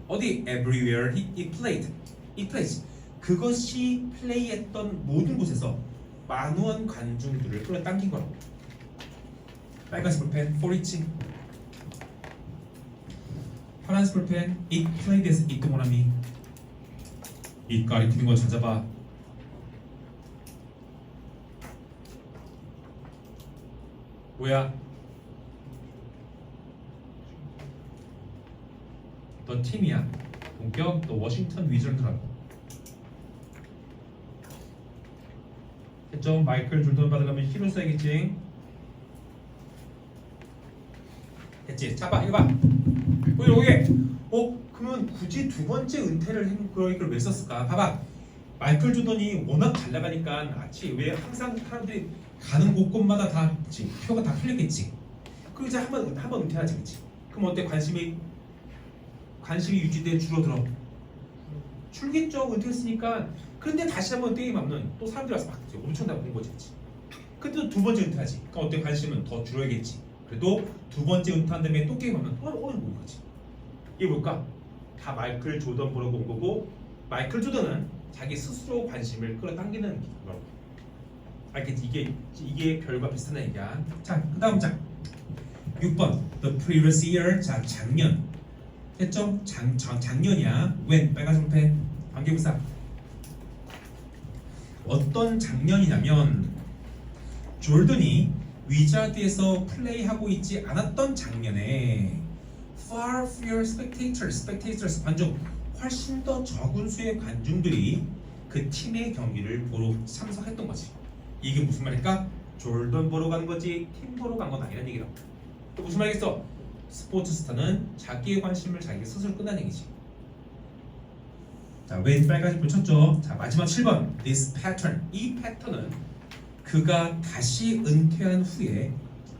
어디? everywhere he played. 그것이 플레이했던 모든 곳에서 만원 관중들을 끌어당긴 거라고. 빨간색 볼펜 for each. 파란색 볼펜 it played as it 동그라미. it 가리키는 거 찾아봐. 뭐야? 너 팀이야. 본격 너 워싱턴 위저드라고. 했죠? 마이클 졸던 받으려면 히로 써야겠지. 됐지? 잡아 이거 봐. 여기 그러면 굳이 두 번째 은퇴를 한 걸 왜 썼을까? 봐봐. 마이클 조던이 워낙 잘 나가니까 맞지? 왜 항상 사람들이 가는 곳곳마다 다 표가 다 풀렸겠지. 그럼 이제 한번 은퇴하지, 그렇지? 그럼 어때? 관심이 유지돼 줄어들어? 줄겠죠. 은퇴했으니까. 그런데 다시 한번 게임하면 또 사람들이 와서 막 엄청나게 본 거지, 그렇지? 근데 두 번째 은퇴하지. 그럼 어때? 관심은 더 줄어야겠지. 그래도 두 번째 은퇴한 다음에 또 게임하면 본 거지. 이게 뭘까? 다 마이클 조던 보러 본 거고, 마이클 조던은 자기 스스로 관심을 끌어당기는 거라고. 알겠지? 이게 별과 비슷한 얘기야. 자, 그다음 장 6번 the previous year. 자, 작년 됐죠? 작년이야. when 빨간색 펜 관계부사. 어떤 작년이냐면 졸든이 위자드에서 플레이하고 있지 않았던 작년에 far fewer spectators 관중 훨씬 더 적은 수의 관중들이 그 팀의 경기를 보러 참석했던 거지. 이게 무슨 말일까? 졸던 보러 간 거지 팀 보러 간 건 아니라는 얘기라고. 또 무슨 말이겠어? 스포츠 스타는 자기의 관심을 자기 스스로 끈다는 얘기지. 자, 왼 빨간색 붙였죠. 자, 마지막 7번 this pattern. 이 패턴은 그가 다시 은퇴한 후에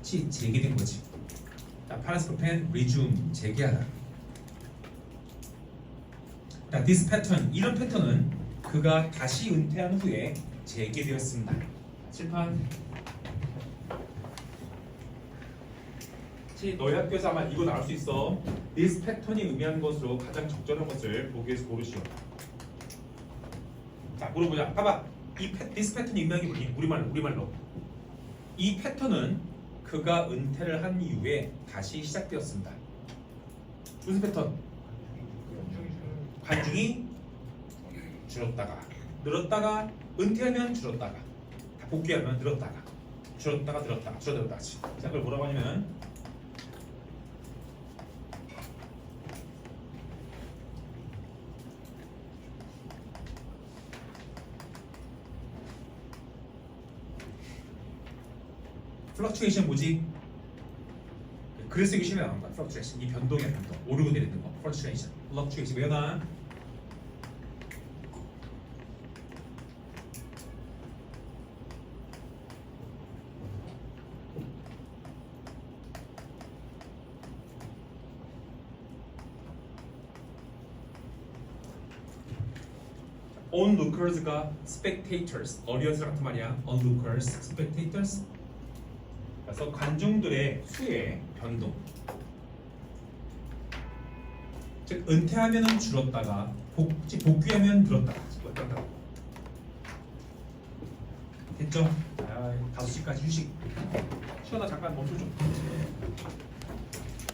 재개된 거지. 자, 파란색 펜 resume 재개하다. 자, this pattern 이런 패턴은 그가 다시 은퇴한 후에 재개되었습니다. 칠판. 너희 학교에서 아마 이거 나올 수 있어. this 패턴이 의미하는 것으로 가장 적절한 것을 보기 위해서 고르시오. 자, 물어보자. 봐봐. this 패턴이 의미하는 게 뭐니? 우리말로. 이 패턴은 그가 은퇴를 한 이후에 다시 시작되었습니다. 무슨 패턴? 관중이 줄었다가 늘었다가 은퇴하면 줄었다가 복귀하면 늘었다가 줄었다가 늘었다가 줄어들었다가. 자, 그걸 뭐라고 하냐면 플럭추에이션 뭐지? 글 쓰기 쉬운 나온 거야. 플럭추에이션 이 변동이야 변동. 오르고 내리는 거. 플럭추에이션. 외워놔. onlookers가 spectators. 어리언스 같은 말이야. onlookers, spectators. 그래서 관중들의 수의 변동. 즉 은퇴하면은 줄었다가 복귀하면 늘었다가. 됐죠? 5시까지 휴식. 시원아 잠깐 멈춰 좀.